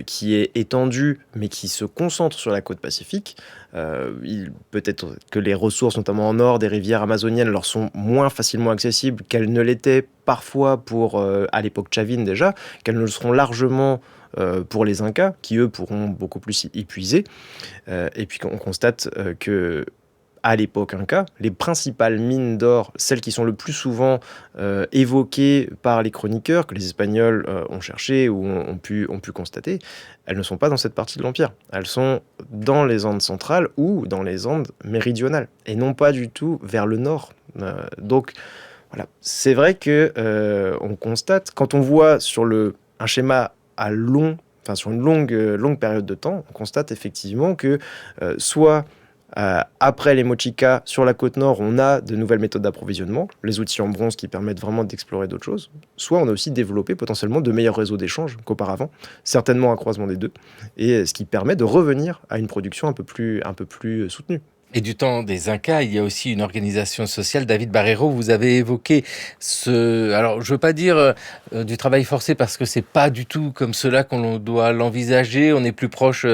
qui est étendu, mais qui se concentre sur la côte pacifique. Peut-être que les ressources, notamment en or, des rivières amazoniennes, leur sont moins facilement accessibles qu'elles ne l'étaient parfois pour, à l'époque Chavin déjà, qu'elles ne le seront largement pour les Incas, qui eux pourront beaucoup plus y puiser. Et puis on constate que à l'époque Inca, les principales mines d'or, celles qui sont le plus souvent évoquées par les chroniqueurs, que les Espagnols ont cherché ou ont pu constater, elles ne sont pas dans cette partie de l'Empire. Elles sont dans les Andes centrales ou dans les Andes méridionales, et non pas du tout vers le nord. Donc, voilà. C'est vrai que on constate, quand on voit sur un schéma sur une longue période de temps, on constate effectivement que soit après les Mochica, sur la côte nord, on a de nouvelles méthodes d'approvisionnement, les outils en bronze qui permettent vraiment d'explorer d'autres choses. Soit on a aussi développé potentiellement de meilleurs réseaux d'échange qu'auparavant, certainement un croisement des deux, et ce qui permet de revenir à une production un peu plus soutenue. Et du temps des Incas, il y a aussi une organisation sociale. David Barreiro, vous avez évoqué alors je veux pas dire du travail forcé parce que c'est pas du tout comme cela qu'on doit l'envisager. On est plus proche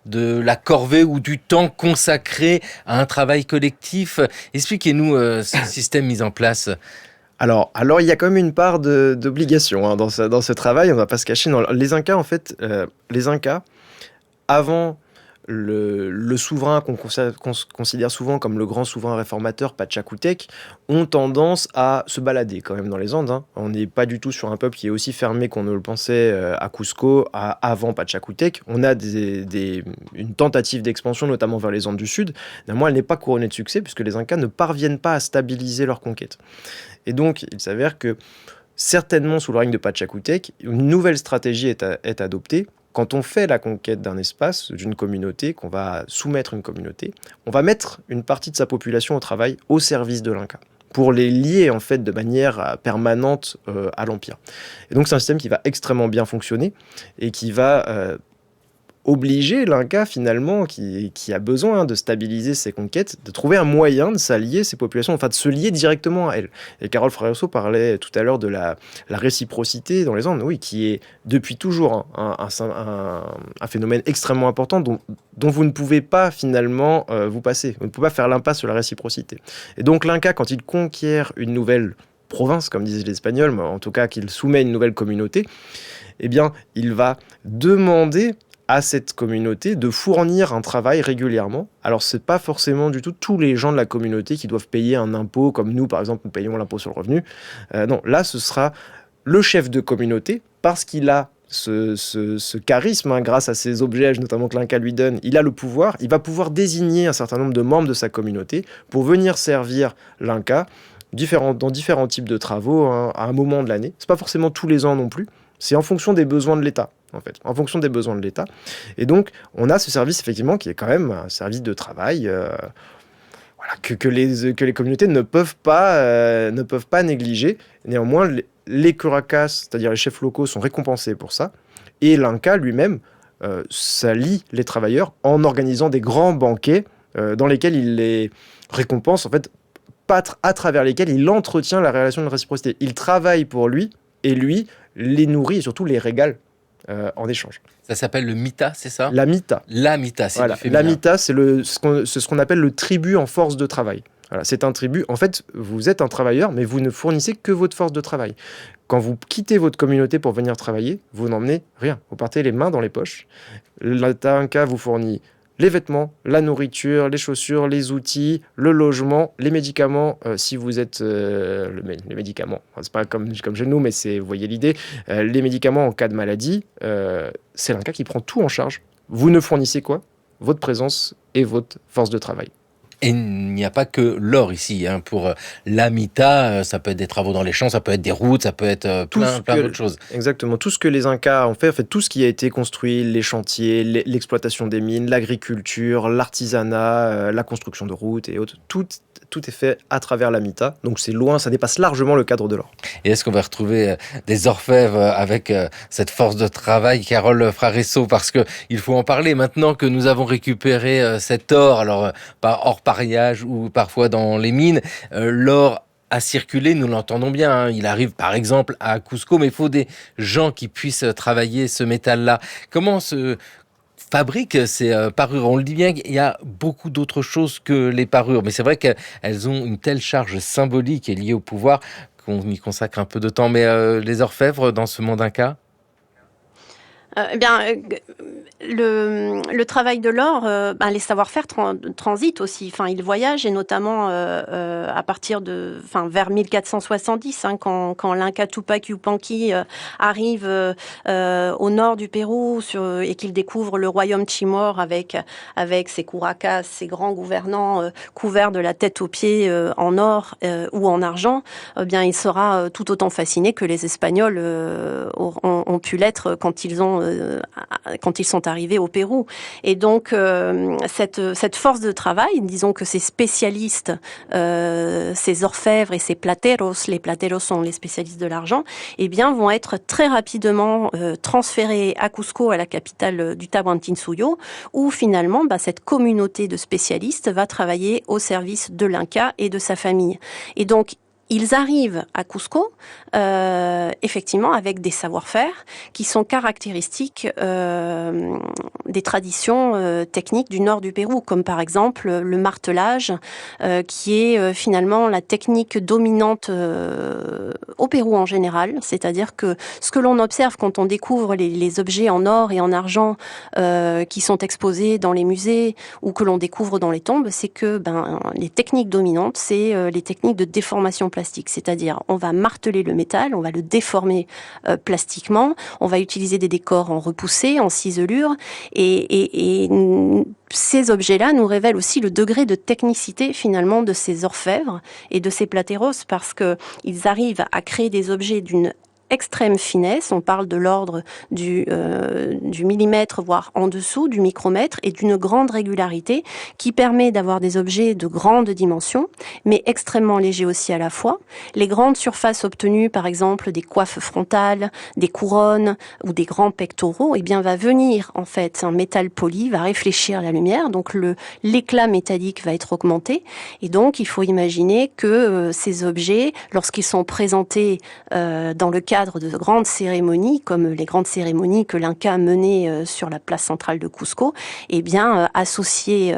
de la corvée ou du temps consacré à un travail collectif. Expliquez-nous ce système mis en place. Alors, il y a quand même une part d'obligation dans ce travail, on ne va pas se cacher. Non, les Incas, en fait, avant le souverain qu'on considère souvent comme le grand souverain réformateur, Pachacútec, ont tendance à se balader quand même dans les Andes. On n'est pas du tout sur un peuple qui est aussi fermé qu'on ne le pensait à Cusco avant Pachacútec. On a une tentative d'expansion, notamment vers les Andes du Sud. Néanmoins, elle n'est pas couronnée de succès puisque les Incas ne parviennent pas à stabiliser leur conquête. Et donc, il s'avère que certainement sous le règne de Pachacútec, une nouvelle stratégie est adoptée. Quand on fait la conquête d'un espace, d'une communauté, qu'on va soumettre une communauté, on va mettre une partie de sa population au travail au service de l'Inca, pour les lier en fait de manière permanente à l'Empire. Et donc c'est un système qui va extrêmement bien fonctionner et qui va obliger l'Inca finalement, qui a besoin de stabiliser ses conquêtes, de trouver un moyen de s'allier ses populations, enfin de se lier directement à elles. Et Carol Fragoso parlait tout à l'heure de la réciprocité dans les Andes, oui, qui est depuis toujours un phénomène extrêmement important dont vous ne pouvez pas finalement vous passer. Vous ne pouvez pas faire l'impasse sur la réciprocité. Et donc l'Inca, quand il conquiert une nouvelle province, comme disaient les Espagnols, mais en tout cas qu'il soumet une nouvelle communauté, eh bien il va demander à cette communauté de fournir un travail régulièrement. Alors, c'est pas forcément du tout tous les gens de la communauté qui doivent payer un impôt, comme nous, par exemple, nous payons l'impôt sur le revenu. Non, là, ce sera le chef de communauté, parce qu'il a ce charisme, grâce à ses objets, notamment que l'Inca lui donne, il a le pouvoir, il va pouvoir désigner un certain nombre de membres de sa communauté pour venir servir l'Inca dans différents types de travaux à un moment de l'année. C'est pas forcément tous les ans non plus, c'est en fonction des besoins de l'État. En fait, en fonction des besoins de l'État. Et donc, on a ce service, effectivement, qui est quand même un service de travail que les communautés ne peuvent pas négliger. Néanmoins, les curacas, c'est-à-dire les chefs locaux, sont récompensés pour ça. Et l'Inca lui-même s'allie les travailleurs en organisant des grands banquets dans lesquels il les récompense, en fait, à travers lesquels il entretient la relation de réciprocité. Il travaille pour lui, et lui les nourrit et surtout les régale en échange. Ça s'appelle le mita, c'est ça ? La mita. La mita, c'est voilà. du féminin. La mita, c'est ce qu'on appelle le tribut en force de travail. Voilà, c'est un tribut. En fait, vous êtes un travailleur, mais vous ne fournissez que votre force de travail. Quand vous quittez votre communauté pour venir travailler, vous n'emmenez rien. Vous partez les mains dans les poches. L'État Inca vous fournit les vêtements, la nourriture, les chaussures, les outils, le logement, les médicaments, si vous êtes... les médicaments, c'est pas comme chez nous, mais vous voyez l'idée, les médicaments en cas de maladie, c'est l'Inca qui prend tout en charge. Vous ne fournissez quoi ? Votre présence et votre force de travail. Et il n'y a pas que l'or ici. Pour l'Amita, ça peut être des travaux dans les champs, ça peut être des routes, ça peut être plein d'autres choses. Exactement. Tout ce que les Incas ont fait, tout ce qui a été construit, les chantiers, l'exploitation des mines, l'agriculture, l'artisanat, la construction de routes et autres, tout est fait à travers l'Amita. Donc c'est loin, ça dépasse largement le cadre de l'or. Et est-ce qu'on va retrouver des orfèvres avec cette force de travail, Carol Fragoso, parce qu'il faut en parler maintenant que nous avons récupéré cet or, alors pas hors pariage ou parfois dans les mines, l'or a circulé, nous l'entendons bien, il arrive par exemple à Cusco, mais il faut des gens qui puissent travailler ce métal-là. Comment se fabrique ces parures? On le dit bien, il y a beaucoup d'autres choses que les parures, mais c'est vrai qu'elles ont une telle charge symbolique et liée au pouvoir qu'on y consacre un peu de temps. Mais les orfèvres dans ce monde inca? Le travail de l'or, les savoir-faire transitent aussi. Enfin, ils voyagent et notamment à partir vers 1470, quand l'Inca Tupac Yupanqui arrive au nord du Pérou et qu'il découvre le royaume Chimor avec ses curacas, ses grands gouvernants couverts de la tête aux pieds en or ou en argent. Il sera tout autant fasciné que les Espagnols ont pu l'être quand ils ont quand ils sont arrivés au Pérou. Et donc, cette force de travail, disons que ces spécialistes, ces orfèvres et ces plateros, les plateros sont les spécialistes de l'argent, eh bien, vont être très rapidement transférés à Cusco, à la capitale du Tahuantinsuyo, où finalement, cette communauté de spécialistes va travailler au service de l'Inca et de sa famille. Et donc, ils arrivent à Cusco, effectivement, avec des savoir-faire qui sont caractéristiques des traditions techniques du nord du Pérou, comme par exemple le martelage, qui est finalement la technique dominante au Pérou en général. C'est-à-dire que ce que l'on observe quand on découvre les objets en or et en argent qui sont exposés dans les musées ou que l'on découvre dans les tombes, c'est que les techniques dominantes, c'est les techniques de déformation plastique, c'est-à-dire on va marteler le métal, on va le déformer plastiquement, on va utiliser des décors en repoussé, en ciselure, et ces objets-là nous révèlent aussi le degré de technicité finalement de ces orfèvres et de ces plateros, parce que ils arrivent à créer des objets d'une extrême finesse, on parle de l'ordre du millimètre, voire en dessous du micromètre, et d'une grande régularité qui permet d'avoir des objets de grande dimension, mais extrêmement légers aussi à la fois. Les grandes surfaces obtenues, par exemple des coiffes frontales, des couronnes ou des grands pectoraux, eh bien va venir en fait un métal poli, va réfléchir la lumière, donc l'éclat métallique va être augmenté, et donc il faut imaginer que ces objets, lorsqu'ils sont présentés dans le cadre de grandes cérémonies, comme les grandes cérémonies que l'Inca menait sur la place centrale de Cusco, eh bien, associer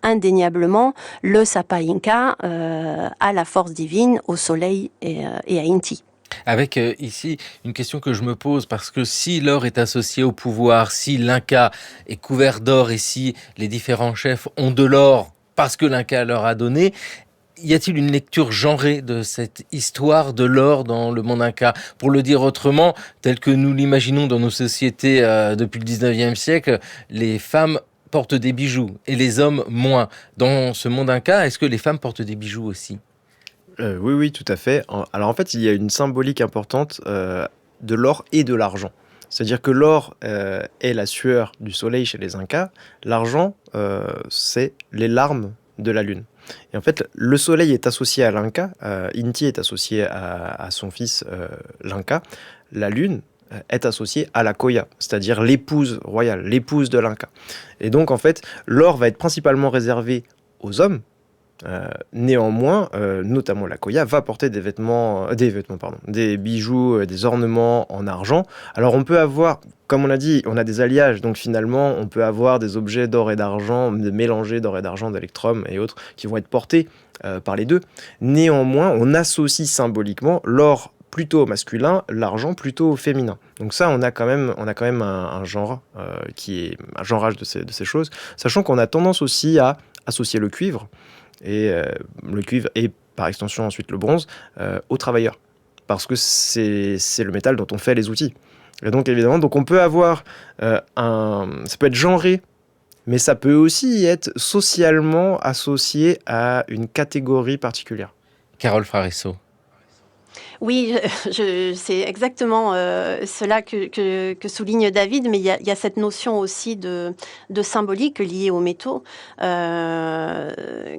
indéniablement le Sapa Inca à la force divine, au soleil et à Inti. Avec ici une question que je me pose, parce que si l'or est associé au pouvoir, si l'Inca est couvert d'or et si les différents chefs ont de l'or parce que l'Inca leur a donné, y a-t-il une lecture genrée de cette histoire de l'or dans le monde Inca ? Pour le dire autrement, tel que nous l'imaginons dans nos sociétés depuis le 19e siècle, les femmes portent des bijoux et les hommes moins. Dans ce monde Inca, est-ce que les femmes portent des bijoux aussi ? Oui, tout à fait. Alors en fait, il y a une symbolique importante de l'or et de l'argent. C'est-à-dire que l'or est la sueur du soleil chez les Incas, l'argent, c'est les larmes de la lune. Et en fait, le soleil est associé à l'Inca, Inti est associé à son fils l'Inca, la lune est associée à la Koya, c'est-à-dire l'épouse royale, l'épouse de l'Inca. Et donc en fait, l'or va être principalement réservé aux hommes. Néanmoins, notamment la Koya va porter des bijoux, des ornements en argent. Alors on peut avoir, comme on a dit, on a des alliages, donc finalement on peut avoir des objets d'or et d'argent, mélangés d'or et d'argent, d'électrum et autres, qui vont être portés par les deux. Néanmoins, on associe symboliquement l'or plutôt au masculin, l'argent plutôt au féminin. Donc ça, on a quand même un genre qui est un genrage de ces choses, sachant qu'on a tendance aussi à associer le cuivre et par extension ensuite le bronze aux travailleurs, parce que c'est le métal dont on fait les outils. Et donc évidemment, on peut avoir ça peut être genré, mais ça peut aussi être socialement associé à une catégorie particulière. Carole Fraresso. Oui, c'est exactement cela que souligne David, mais il y a cette notion aussi de symbolique liée aux métaux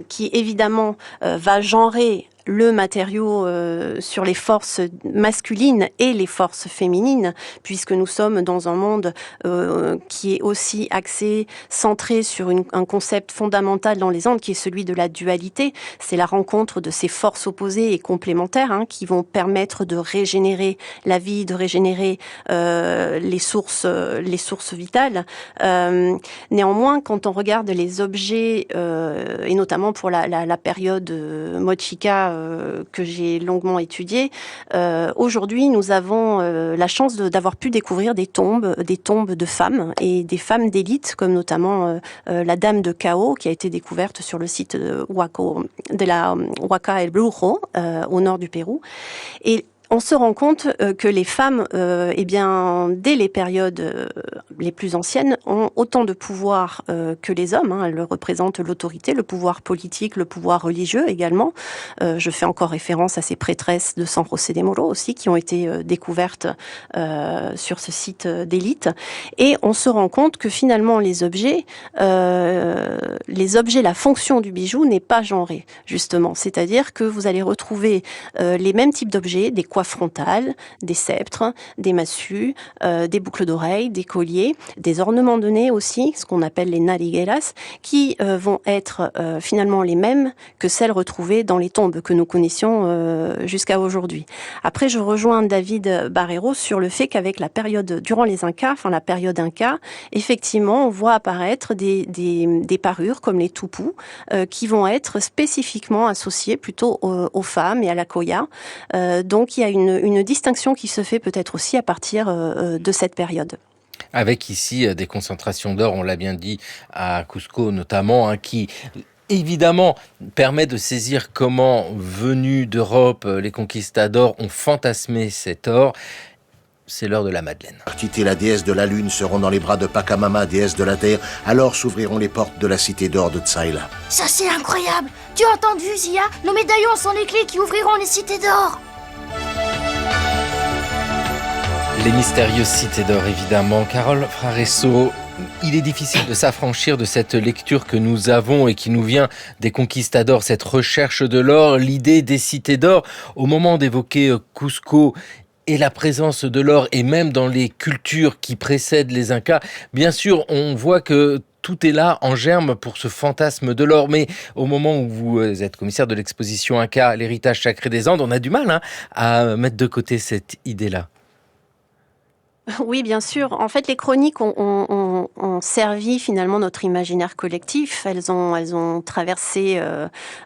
qui évidemment va genrer le matériau sur les forces masculines et les forces féminines, puisque nous sommes dans un monde qui est aussi axé, centré sur un concept fondamental dans les Andes, qui est celui de la dualité. C'est la rencontre de ces forces opposées et complémentaires qui vont permettre de régénérer la vie, de régénérer les sources vitales. Néanmoins, quand on regarde les objets, et notamment pour la période Mochica, que j'ai longuement étudié. Aujourd'hui, nous avons la chance d'avoir pu découvrir des tombes de femmes et des femmes d'élite, comme notamment la Dame de Cao, qui a été découverte sur le site de la Huaca El Brujo, au nord du Pérou. Et on se rend compte que les femmes, dès les périodes les plus anciennes, ont autant de pouvoir que les hommes. Elles représentent l'autorité, le pouvoir politique, le pouvoir religieux également. Je fais encore référence à ces prêtresses de San José de Moro aussi, qui ont été découvertes sur ce site d'élite. Et on se rend compte que finalement les objets, la fonction du bijou n'est pas genrée, justement. C'est-à-dire que vous allez retrouver les mêmes types d'objets, des coiffes frontales, des sceptres, des massues, des boucles d'oreilles, des colliers, des ornements de nez aussi, ce qu'on appelle les narigueras, qui vont être finalement les mêmes que celles retrouvées dans les tombes que nous connaissions jusqu'à aujourd'hui. Après, je rejoins David Barreiro sur le fait qu'avec la période, durant les Incas, enfin la période Inca, effectivement, on voit apparaître des parures comme les tupus, qui vont être spécifiquement associées plutôt aux femmes et à la colla. Donc il y a une distinction qui se fait peut-être aussi à partir de cette période. Avec ici des concentrations d'or, on l'a bien dit, à Cusco notamment, qui évidemment permet de saisir comment, venus d'Europe, les conquistadors ont fantasmé cet or. C'est l'heure de la Madeleine. Tite et la déesse de la lune seront dans les bras de Pachamama, déesse de la terre. Alors s'ouvriront les portes de la cité d'or de Tsaïla. Ça c'est incroyable! Tu as entendu, Zia? Nos médaillons sont les clés qui ouvriront les cités d'or! Les mystérieuses cités d'or, évidemment. Carole Fraresso, il est difficile de s'affranchir de cette lecture que nous avons et qui nous vient des conquistadors, cette recherche de l'or, l'idée des cités d'or. Au moment d'évoquer Cusco et la présence de l'or, et même dans les cultures qui précèdent les Incas, bien sûr, on voit que tout est là en germe pour ce fantasme de l'or. Mais au moment où vous êtes commissaire de l'exposition Inca, l'héritage sacré des Andes, on a du mal à mettre de côté cette idée-là. Oui, bien sûr. En fait, les chroniques ont servi finalement notre imaginaire collectif. Elles ont traversé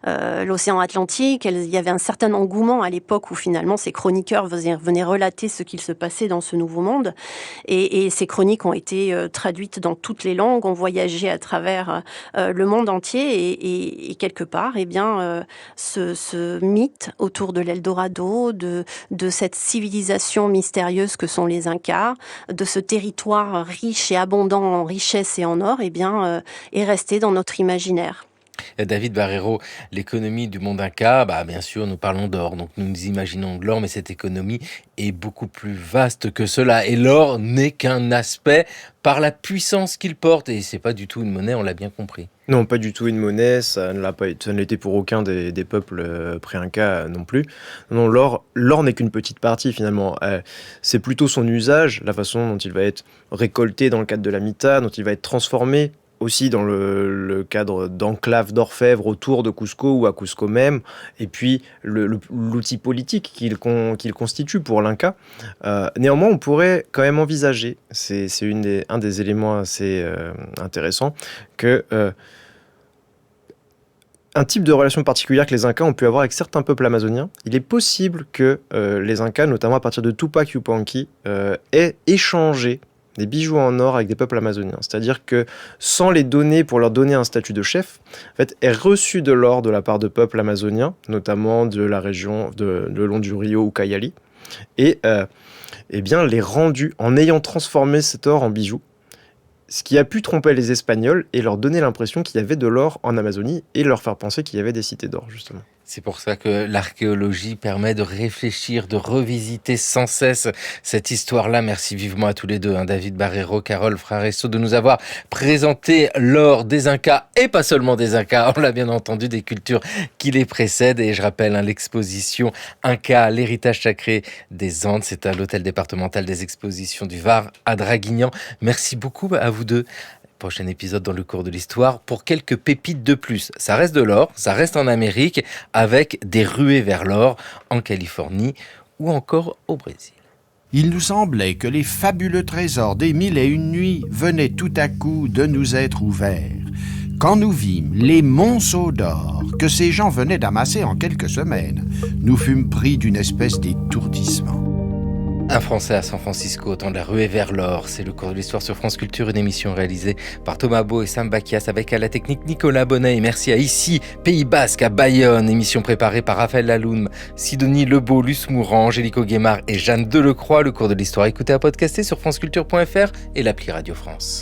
l'océan Atlantique. Il y avait un certain engouement à l'époque où finalement ces chroniqueurs venaient relater ce qu'il se passait dans ce nouveau monde. Et ces chroniques ont été traduites dans toutes les langues, ont voyagé à travers le monde entier. Et quelque part, ce mythe autour de l'Eldorado, de cette civilisation mystérieuse que sont les Incas, de ce territoire riche et abondant en richesse et en or, est resté dans notre imaginaire. David Barreiro, l'économie du monde Inca, bien sûr, nous parlons d'or, donc nous imaginons de l'or, mais cette économie est beaucoup plus vaste que cela. Et l'or n'est qu'un aspect par la puissance qu'il porte. Et c'est pas du tout une monnaie, on l'a bien compris. Non, pas du tout une monnaie, ça ne l'était pour aucun des peuples pré-Inca non plus. Non, l'or n'est qu'une petite partie finalement. C'est plutôt son usage, la façon dont il va être récolté dans le cadre de la mita, dont il va être transformé aussi dans le cadre d'enclaves d'orfèvres autour de Cusco ou à Cusco même, et puis l'outil politique qu'il constitue pour l'Inca. Néanmoins, on pourrait quand même envisager, c'est un des éléments assez intéressants, que un type de relation particulière que les Incas ont pu avoir avec certains peuples amazoniens. Il est possible que les Incas, notamment à partir de Tupac Yupanqui, aient échangé des bijoux en or avec des peuples amazoniens. C'est-à-dire que, sans les donner pour leur donner un statut de chef, en fait, aient reçu de l'or de la part de peuples amazoniens, notamment de la région le long du Rio Ucayali, et les rendu en ayant transformé cet or en bijoux, ce qui a pu tromper les Espagnols et leur donner l'impression qu'il y avait de l'or en Amazonie et leur faire penser qu'il y avait des cités d'or, justement. C'est pour ça que l'archéologie permet de réfléchir, de revisiter sans cesse cette histoire-là. Merci vivement à tous les deux, David Barreiro, Carole Fraresso, de nous avoir présenté l'or des Incas, et pas seulement des Incas, on l'a bien entendu, des cultures qui les précèdent. Et je rappelle, l'exposition Inca, l'héritage sacré des Andes, c'est à l'hôtel départemental des expositions du Var, à Draguignan. Merci beaucoup à vous deux. Prochain épisode dans le cours de l'histoire pour quelques pépites de plus. Ça reste de l'or, ça reste en Amérique, avec des ruées vers l'or en Californie ou encore au Brésil. Il nous semblait que les fabuleux trésors des 1001 nuits venaient tout à coup de nous être ouverts. Quand nous vîmes les monceaux d'or que ces gens venaient d'amasser en quelques semaines, nous fûmes pris d'une espèce d'étourdissement. Un Français à San Francisco, au temps de la ruée vers l'or. C'est le cours de l'histoire sur France Culture, une émission réalisée par Thomas Beau et Sam Bakias avec à la technique Nicolas Bonnet. Et merci à Ici, Pays Basque, à Bayonne. Émission préparée par Raphaël Laloum, Sidonie Lebeau, Luce Mourant, Angélique Guémard et Jeanne Delecroix. Le cours de l'histoire écouté à podcaster sur franceculture.fr et l'appli Radio France.